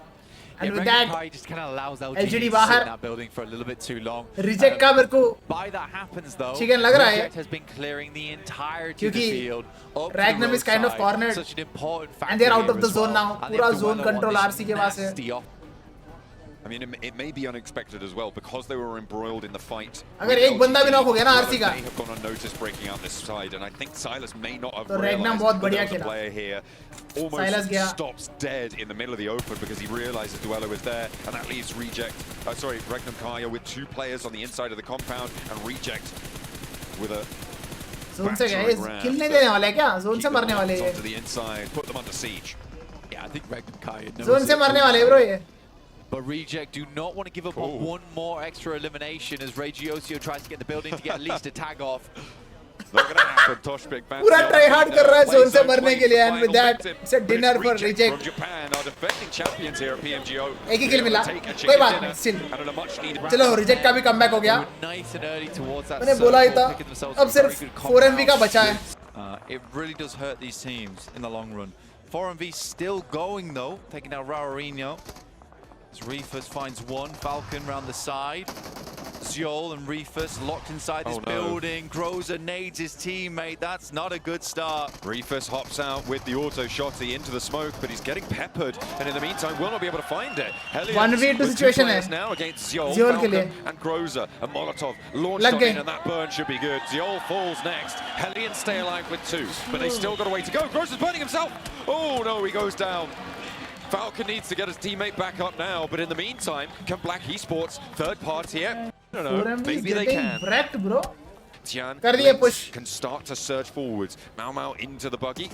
S1: And with
S3: Regnum
S1: that,
S3: Kaya just kind of allows LGD
S1: LGD
S3: to sit
S1: बाहर.
S3: in that building for a little bit too long.
S1: Reject का मेरे को
S3: By that happens though,
S1: Chicken लग रहा है.
S3: Reject has been clearing the entirety of the
S1: क्योंकि
S3: field. Up to
S1: Regnum
S3: the
S1: is kind of
S3: roadside.
S1: cornered.
S3: Such an important factor
S1: And they're out
S3: here
S1: of the
S3: as
S1: zone
S3: well.
S1: now.
S3: And they
S1: पूरा
S3: have to
S1: zone
S3: weather
S1: control
S3: one
S1: RC के पास है.
S3: nasty off.
S2: I mean, it may be unexpected as well because they were embroiled in the fight.
S1: अगर
S2: with
S1: एक बंदा भी
S2: LGD,
S1: knock हो गया ना
S2: Silas
S1: RC का.
S2: may have gone unnoticed breaking out this side, and I think Silas may not have
S1: तो
S2: realized
S1: Regnum बहुत
S2: that
S1: बढ़िया
S2: there was a
S1: खेला.
S2: player here.
S1: Silas
S2: Almost
S1: गया.
S2: stops dead in the middle of the open because he realizes Duello was there, and that leaves Regnum Kaya with 2 players on the inside of the compound, and Reject with a
S1: zone से गए.
S2: battering ram
S1: किल नहीं
S2: to
S1: देने वाले हैं क्या? Zone
S2: keep
S1: से
S2: them
S1: मरने वाले हैं.
S2: onto the inside, put them under siege.
S3: Yeah, I think Regnum Kaya knows
S1: zone से
S3: it.
S1: मरने वाले हैं ब्रो ये.
S3: But Reject do not want to give up on one more extra elimination as Regiosio tries to get the building to get at least a tag off.
S2: Not gonna happen. Toshpik
S1: पूरा try hard कर रहा है zone से मरने के लिए. And with that, it's a dinner for
S2: From
S1: Reject.
S2: Japan are defending champions here at Pmgo.
S1: एक ही किल मिला.
S2: Take a
S1: कोई
S2: chicken
S1: बात
S2: dinner
S1: नहीं. Still.
S2: and a much needed.
S1: चलो Reject का भी comeback हो गया.
S3: Nice and early towards that
S1: मैंने बोला ही था.
S3: circle, picking themselves
S1: अब
S3: a very
S1: सिर्फ
S3: good
S1: 4MV का
S3: compound.
S1: बचा है.
S3: It really does hurt these teams in the long run. 4MV still going though, taking out Raurinho. As Reefus finds one, Falcon round the side. Ziol and Reefus locked inside this building. Groza nades his teammate. That's not a good start.
S2: Reefus hops out with the auto shotty into the smoke, but he's getting peppered, and in the meantime will not be able to find it. Hellions
S1: 1v2
S2: with 2
S1: situation
S2: players
S1: है.
S2: now against Ziol,
S1: Ziol के
S2: Falcon
S1: लिए.
S2: and Groza. A Molotov launched
S1: लग
S2: on
S1: गए.
S2: in, and that burn should be good. Ziol falls next. Hellions stay alive with 2, but they still got a way to go. Groza's burning himself. Oh no, he goes down. Falcon needs to get his teammate back up now, but in the meantime, can Black Esports, third party here? I don't know,
S1: 4MV is
S2: maybe they
S1: getting
S2: can.
S1: wrecked bro.
S2: Tian
S1: कर दिए
S2: Blitz
S1: push.
S2: can start to surge forwards. Mau into the buggy,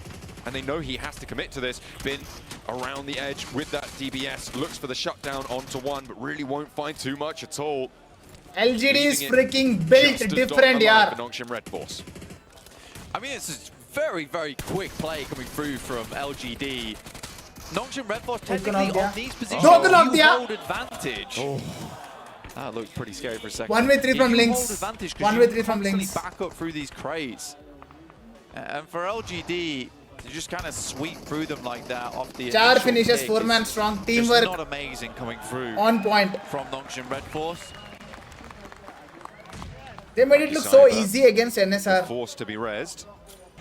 S2: and they know he has to commit to this. Bin around the edge with that DBS, looks for the shutdown onto 1, but really won't find too much at all.
S1: LGD is
S2: Leaving it
S1: freaking built
S2: just as
S1: different
S2: dot alive
S1: यार.
S2: for Nongshim Red Force.
S3: I mean, it's a very, very quick play coming through from LGD. Nongshim Red Force technically
S1: दिया.
S3: on these positions,
S1: दो को knock
S3: you
S1: दिया.
S3: hold advantage. That looked pretty scary for a second.
S1: 1v3 from
S3: You
S1: links.
S3: hold advantage 'cause
S1: 1v3
S3: you
S1: from
S3: constantly
S1: links.
S3: back up through these crates. And for LGD, to just kind of sweep through them like that off the
S1: 4
S3: initial
S1: finishes,
S3: pick
S1: 4 man
S3: is
S1: strong
S3: just
S1: teamwork
S3: not amazing coming through
S1: on point.
S3: from Nongshim Red Force.
S1: They made it look so easy against NSR.
S2: Forced to be rezzed.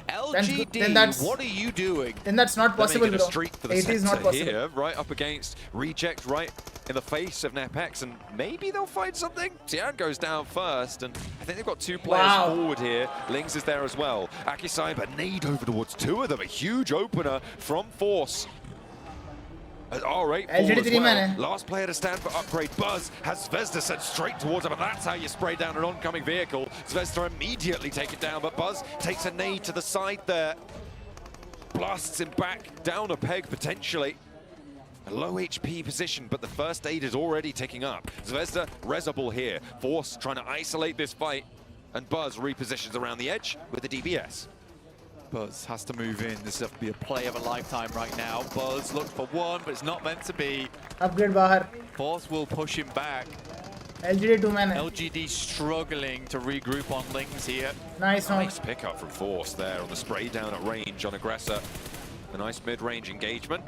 S3: LGD,
S1: then that's-
S3: what are you doing?
S1: Then that's not
S2: They're
S1: possible,
S2: making a
S1: bro.
S2: streak for the
S1: It is not
S2: center
S1: possible.
S2: here, right up against Reject, right in the face of Nepex, and maybe they'll find something. Tian goes down first, and I think they've got two players
S1: Wow.
S2: forward here. Lings is there as well. Akisaiba nade over towards two of them, a huge opener from Force. All right,
S1: LGD
S2: as
S1: 3-man hai.
S2: Last player to stand for upgrade. Buzz has Zvezda sent straight towards him, and that's how you spray down an oncoming vehicle. Zvezda immediately take it down, but Buzz takes a nade to the side there. Blasts him back down a peg potentially. A low HP position, but the first aid is already ticking up. Zvezda reserable here. Force trying to isolate this fight, and Buzz repositions around the edge with the DBS.
S3: Buzz has to move in. This has to be a play of a lifetime right now. Buzz looks for one, but it's not meant to be.
S1: Upgrade बाहर.
S3: Force will push him back.
S1: LGD 2-man है.
S3: LGD struggling to regroup on Lings here.
S1: Nice round.
S2: Nice pickup from Force there on the spray down at range on Aggressor. A nice mid-range engagement.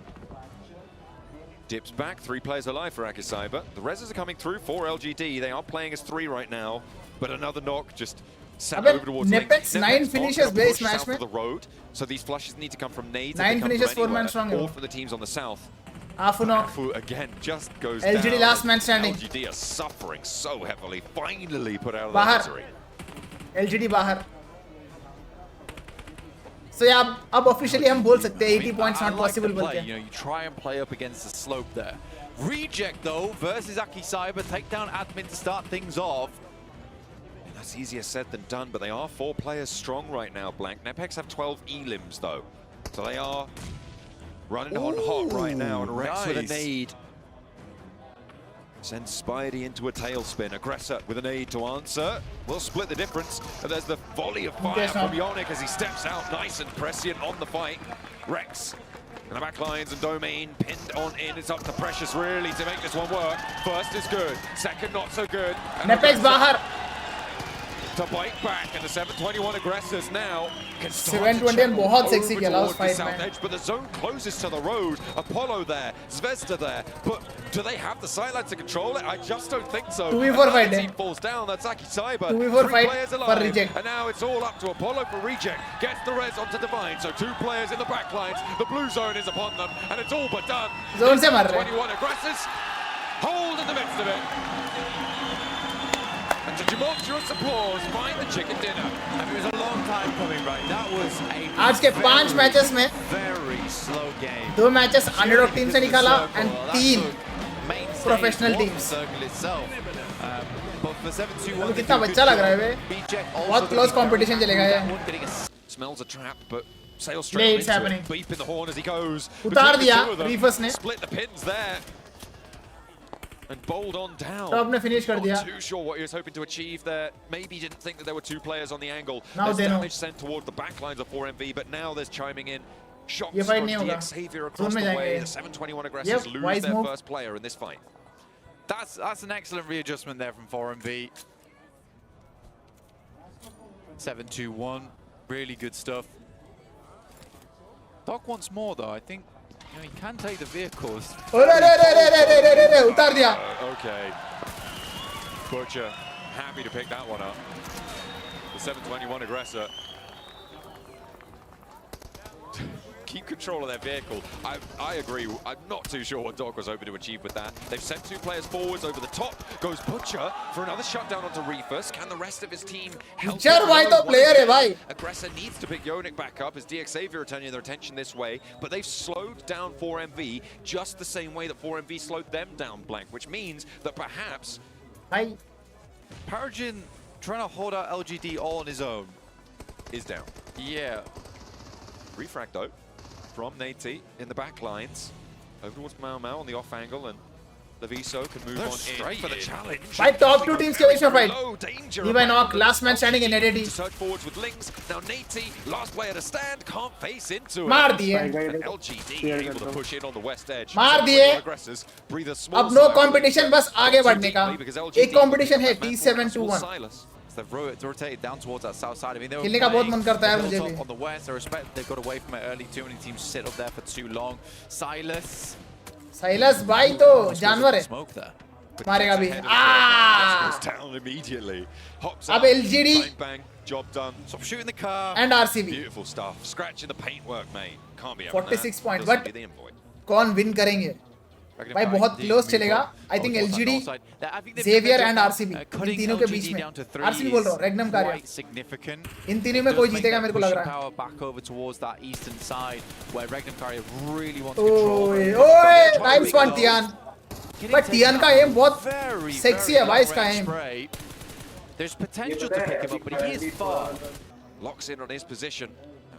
S2: Dips back, 3 players alive for Akisaiba. The reses are coming through for LGD. They are playing as 3 right now, but another knock just sent
S1: अबे,
S2: over towards
S1: Nepex 9 finishes
S2: base
S1: base match में.
S2: the road. So these flushes need to come from nades.
S1: 9
S2: if they come
S1: finishes,
S2: from
S1: 4 man
S2: anywhere,
S1: strong है
S2: or
S1: वो.
S2: from the teams on the south.
S1: Afunok.
S2: Afu again just goes
S1: LGD
S2: down.
S1: last man standing.
S2: LGD are suffering so heavily. Finally put out of
S1: बाहर.
S2: their misery.
S1: LGD बाहर. So yeah, अब officially हम बोल सकते हैं 80 points
S3: I
S1: not
S3: like the
S1: possible बोल
S3: play.
S1: के.
S3: You try and play up against the slope there. Reject though versus Akisaiba. Take down admin to start things off.
S2: That's easier said than done, but they are 4 players strong right now, Blank. Nepex have 12 elims, though. So they are running on hot right now, and Rex with a
S3: nice.
S2: nade. Sends Spidey into a tailspin. Aggressor with a nade to answer. We'll split the difference. And there's the volley of fire
S1: Yes,
S2: from
S1: no.
S2: Yonic as he steps out nice and prescient on the fight. Rex and the back lines and Domain pinned on in. It's up to Precious really to make this one work. First is good. Second not so good. And
S1: Nepex बाहर.
S2: to bite back, and the 721 aggressors now can start
S1: 721
S2: to channel
S1: बहुत
S2: over
S1: sexy खेला उस
S2: towards the
S1: fight
S2: south
S1: में.
S2: edge, but the zone closest to the road. Apollo there, Zvezda there, but do they have the sideline to control it? I just don't think so.
S1: 2v4
S2: Another
S1: fight,
S2: team falls down. That's Akisaiba.
S1: 2v4
S2: 3
S1: fight
S2: players
S1: for
S2: alive,
S1: Reject.
S2: and now it's all up to Apollo for Reject. Gets the res onto Divine, so 2 players in the back lines. The blue zone is upon them, and it's all but done.
S1: Zone से मार रहे हैं.
S2: 21 aggressors hold in the midst of it. And to tumultuous applause, find the chicken dinner.
S3: I mean, it was a long time coming, right? That was a
S1: आज के 5 matches में
S3: very slow game.
S1: 2 matches underdog team से निकाला and 3
S3: Mainstay
S1: professional
S3: was the
S1: teams.
S3: circle itself. But for 7-2-1,
S1: अभी कितना बच्चा लग रहा है बे. बहुत close competition चलेगा ये.
S2: Smells a trap, but sails
S1: Play,
S2: straight
S1: it's
S2: into
S1: happening.
S2: it. Beep in the horn as he goes.
S1: उतार
S2: Between the
S1: दिया,
S2: two of them,
S1: Reefers ने.
S2: Split the pins there. And bowled on down.
S1: Top ने finish कर दिया.
S2: Not too sure what he was hoping to achieve there. Maybe didn't think that there were 2 players on the angle.
S1: Now
S2: There's
S1: they know.
S2: damage sent toward the back lines of 4MV, but now there's chiming in. Shots
S1: ये fight
S2: from
S1: नहीं होगा.
S2: DX Xavier across
S1: Zone
S2: the
S1: में
S2: way.
S1: जाएंगे.
S2: The 721 aggressors
S1: Yep,
S2: lose
S1: wise
S2: their
S1: move.
S2: first player in this fight.
S3: That's an excellent readjustment there from 4MV. 7-2-1, really good stuff. Doc wants more though. I think he can take the vehicles.
S1: अरे उतार दिया.
S2: Okay. Butcher happy to pick that one up. The 721 aggressor. Keep control of their vehicle. I agree. I'm not too sure what Doc was hoping to achieve with that. They've sent 2 players forwards over the top. Goes Butcher for another shutdown onto Reefus. Can the rest of his team help?
S1: Butcher
S2: him?
S1: भाई तो
S2: One
S1: player है
S2: again.
S1: भाई.
S2: Aggressor needs to pick Yonic back up as DX Xavier are turning their attention this way, but they've slowed down 4MV just the same way that 4MV slowed them down, Blank, which means that perhaps
S1: भाई
S3: Paragin trying to hold out LGD all on his own.
S2: is down.
S3: Yeah.
S2: Refract though, from Nate in the back lines, over towards Mao Mao on the off angle, and Leviso can move
S3: They're
S2: on in
S3: straight
S2: for the
S3: in.
S2: challenge.
S1: भाई top 2 teams के बीच में fight.
S2: Low danger.
S1: Levi knock, last man standing in ADD.
S2: To surge forwards with Lings. Now Nate, last player to stand, can't face into it.
S1: मार दिए.
S2: And LGD able to push in on the west edge.
S1: मार
S2: So
S1: दिए.
S2: aggressors breathe a small
S1: अब no
S2: sigh.
S1: competition, बस आगे बढ़ने का.
S2: Because LGD
S1: एक competition है
S2: Small
S1: T721.
S2: Silas.
S3: So they've rotated down towards that south side. I mean, they were
S1: खेलने का बहुत
S3: playing
S1: मन करता है
S3: the
S1: मुझे
S3: hilltop
S1: भी.
S3: on the west. I respect they've got away from it early. Too many teams sit up there for too long. Silas.
S1: Silas भाई तो जानवर है.
S3: Smoke there.
S2: but
S1: मारेगा
S2: gets
S1: भी।
S2: ahead of the threat.
S1: Ah!
S2: Goes down immediately. Hops
S1: अब
S2: up,
S1: LGD
S2: bang bang, job done.
S3: Stop shooting the car.
S1: and RCB
S2: Beautiful stuff. Scratching the paintwork, mate. Can't be having
S1: 46
S2: that.
S1: points,
S2: Doesn't
S1: but
S2: be the invoice.
S1: कौन win करेंगे भाई? बहुत close चलेगा। I think LGD, Xavier and RCB, इन तीनों के बीच में। RCB बोल रहा हूँ, रेगनम कार्या, इन तीनों में कोई जीतेगा मेरे को लग रहा है। ओए ओए, nice one Tian, but Tian का एम बहुत सेक्सी है भाई, इसका M.
S3: There's potential to pick him up, but he is far.
S2: Locks in on his position.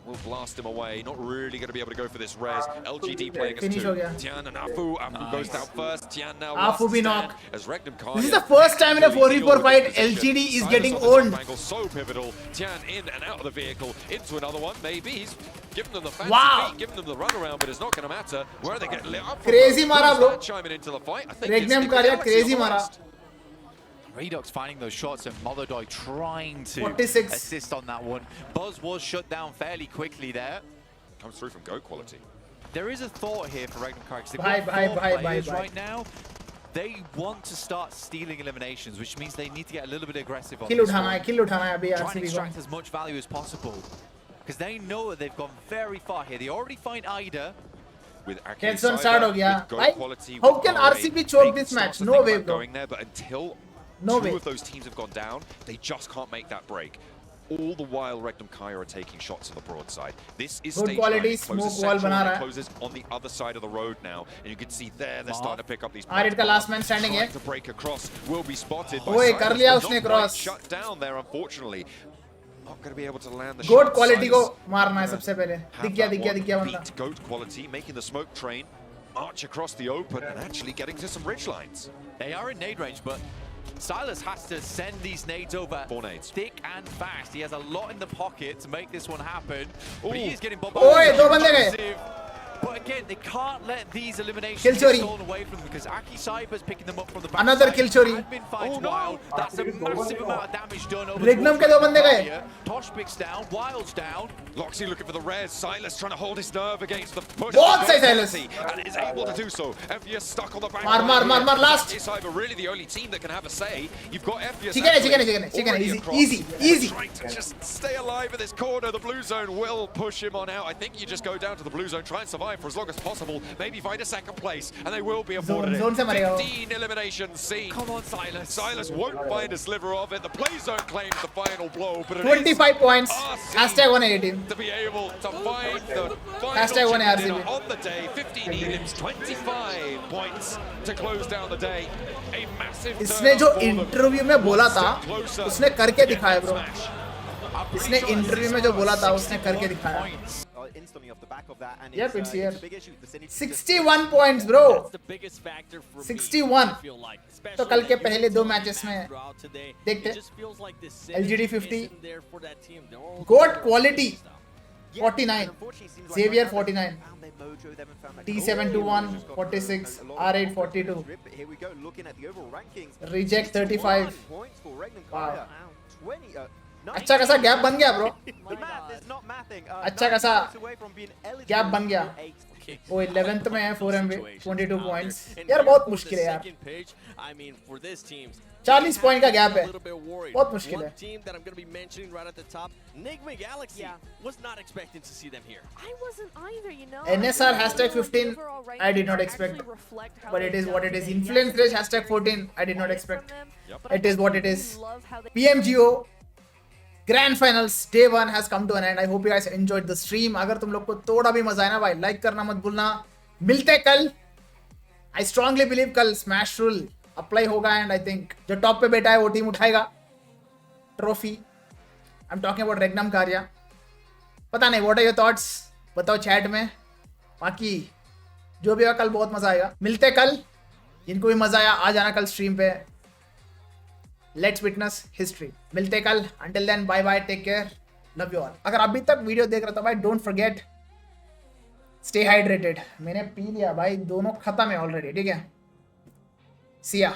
S2: Will blast him away. Not really going to be able to go for this res. LGD playing as
S1: Finish
S2: two.
S1: हो गया।
S2: Tian and Afu. Afu goes down first. Tian now
S1: Afu
S2: wants
S1: भी
S2: to
S1: knock।
S2: stand as Regnum Kaya.
S1: This is the first time in a 4v4 fight LGD is
S2: Silas
S1: getting
S2: on the top
S1: owned।
S2: angle, so pivotal. Tian in and out of the vehicle into another one. Maybe he's giving them the fancy
S1: Wow।
S2: feet, giving them the runaround, but it's not going to matter. Where they get lit up from.
S1: Crazy मारा
S2: Who's
S1: bro।
S2: that chiming into the fight? I think
S1: Regnum
S2: it's
S1: Kaya
S2: Galaxy
S1: crazy
S2: on the
S1: मारा।
S2: last.
S3: Redux finding those shots and Molodoi trying to
S1: 46
S3: assist on that one. Buzz was shut down fairly quickly there.
S2: Comes through from goat quality.
S3: There is a thought here for Regnum Karg. They've
S1: Bye,
S3: got
S1: bye,
S3: 4
S1: bye,
S3: players
S1: bye, bye.
S3: right now. They want to start stealing eliminations, which means they need to get a little bit aggressive on
S1: kill
S3: this
S1: उठाना है,
S3: one.
S1: किल उठाना है अभी
S3: Try and
S1: RCB को।
S3: extract as much value as possible. Because they know that they've gone very far here. They already find Ida.
S2: With
S1: Heads on start हो गया।
S2: with
S1: भाई,
S2: goat quality,
S1: how
S2: with
S1: can
S2: RA,
S1: RCB choke
S2: they
S1: this
S2: start
S1: match?
S2: to
S1: No
S2: think
S1: way,
S2: about
S1: bro.
S2: going there, but until
S1: No
S2: two
S1: way।
S2: of those teams have gone down, they just can't make that break. All the while, Regnum Kaya are taking shots on the broadside. This is
S1: Good
S2: stage
S1: quality
S2: 9. It closes
S1: smoke wall
S2: central
S1: बना
S2: and
S1: रहा
S2: it
S1: है।
S2: closes on the other side of the road now, and you can see there they're starting to pick up these.
S1: R8 का last man standing है।
S2: Trying to break across will be spotted by
S1: ओए,
S2: Silas,
S1: कर लिया
S2: but
S1: उसने
S2: not
S1: cross।
S2: quite shut down there, unfortunately. Not going to be able to land the
S1: goat
S2: shot.
S1: Quality को
S2: Silas
S1: मारना है
S2: gonna
S1: सबसे पहले।
S2: have
S1: दिख गया
S2: that
S1: दिख गया
S2: one.
S1: दिख गया बंदा।
S2: Beat goat quality, making the smoke train march across the open and actually getting to some ridge lines.
S3: They are in nade range, but Silas has to send these nades over
S2: 4 nades.
S3: thick and fast. He has a lot in the pocket to make this one happen.
S2: Ooh.
S3: But he is getting bombarded.
S1: ओए, दो बंदे गए।
S3: Massive. But again, they can't let these eliminations
S1: Kill
S3: get
S1: chori।
S3: stolen away from them because Aki Cyber's picking them up from the back.
S1: Another kill chori।
S3: Admin fights Wild. That's a massive amount of damage done over
S1: Regnum
S3: towards
S1: के दो बंदे गए।
S3: Kaya. Toshpik's down, Wild's down.
S2: Loxy looking for the res. Silas trying to hold his nerve against the push.
S1: बहुत
S2: of
S1: सही
S2: goat
S1: Silas।
S2: quality and is able to do so. Fvius stuck on the back.
S1: मार, मार, मार, मार, last।
S2: Cyber really the only team that can have a say. You've got Fvius.
S1: ठीक है, ठीक है, ठीक है, ठीक है,
S2: already
S1: easy,
S2: across.
S1: easy, easy।
S2: Trying to just stay alive in this corner. The blue zone will push him on out. I think you just go down to the blue zone, try and survive for as long as possible. Maybe find a second place, and they will be afforded
S1: Zone से
S2: it.
S1: मरेगा वो।
S2: 15 eliminations seen.
S3: Come on, Silas.
S2: Silas won't find a sliver of it. The play zone claims the final blow, but it
S1: 25 points।
S2: RC
S1: Hashtag 118।
S2: to be able to find the final
S1: Hashtag one
S2: chicken
S1: RCB।
S2: dinner on the day. 15 elims, 25 points to close down the day. A massive
S1: इसने
S2: turn
S1: जो
S2: up for them.
S1: Interview में बोला था,
S2: Step closer
S1: उसने करके
S2: to
S1: दिखाया
S2: getting
S1: bro.
S2: the smash.
S1: इसने interview में जो बोला था, उसने करके दिखाया।
S6: instantly off the back of that, and
S1: Yep, it's here।
S6: a big issue. The Vicinity
S1: 61 points bro।
S7: That's the biggest factor for
S1: 61
S7: me, I feel like.
S1: तो कल के
S7: Especially
S1: पहले दो
S7: that
S1: मैचेस में
S7: throughout today,
S1: देखते।
S7: it just feels like the
S1: LGD
S7: synergy
S1: 50,
S7: isn't there for that team. They're all
S1: got
S7: together.
S1: Quality
S6: Yeah,
S1: 49,
S6: and unfortunately, it seems like
S1: Xavier
S6: right now they've
S1: 49,
S6: found their mojo, they haven't found that
S1: T7
S6: goal.
S1: 21,
S6: Just got
S1: 46,
S6: a lot of
S1: R8 42,
S6: But here we go, looking at the overall rankings.
S1: Reject
S6: 61
S1: 35।
S6: points for Regnum
S1: Wow।
S6: Kaya. 20,
S1: अच्छा खासा gap बन गया bro.
S6: The math is not mathing.
S1: अच्छा
S6: 9
S1: खासा
S6: points away from being eligible
S1: gap बन गया।
S6: for 8.
S1: वो 11th में है 4MB 22 पॉइंट्स।
S7: And
S1: यार
S7: here
S1: बहुत
S7: for
S1: मुश्किल
S7: the
S1: है यार।
S7: second page, I mean, for this team,
S1: 40 point का गैप है।
S7: a little bit worried.
S1: बहुत मुश्किल
S7: One
S1: है।
S7: team that I'm going to be mentioning right at the top, Nigma Galaxy, was not expecting to see them here.
S8: I wasn't either, you know.
S1: NSR
S8: I
S1: hashtag
S8: feel like the
S1: 15,
S8: overall
S1: I did not
S8: rankings
S1: expect,
S8: actually reflect how
S1: but it
S8: they've
S1: is what
S8: done
S1: it is.
S8: today.
S1: Influence
S8: Yes,
S1: rate hashtag 14, I did not
S8: wanted
S1: expect.
S8: from them,
S2: Yep.
S8: but I
S1: It is what it
S8: really
S1: is.
S8: love how they-
S1: PMGO Grand Finals Day 1 has come to an end. I hope you guys enjoyed the stream. अगर तुम लोग को थोड़ा भी मजा आया ना भाई, लाइक करना मत भूलना। मिलते हैं कल। I strongly believe कल स्मैश रूल अप्लाई होगा एंड आई थिंक जो टॉप पे बैठा है वो टीम उठाएगा trophy. I am talking about Regnum Carya. पता नहीं व्हाट आर योर थॉट्स, बताओ चैट में। बाकी जो भी होगा कल बहुत मजा आएगा। मिलते हैं कल। जिनको भी मजा आया आ जाना कल स्ट्रीम पे। Let's witness history. मिलते कल। Until then bye bye, take care, love you all. अगर अभी तक वीडियो देख रहे हो तो भाई डोंट फॉरगेट स्टे हाइड्रेटेड। मैंने पी लिया भाई, दोनों खत्म है ऑलरेडी, ठीक है। सी या।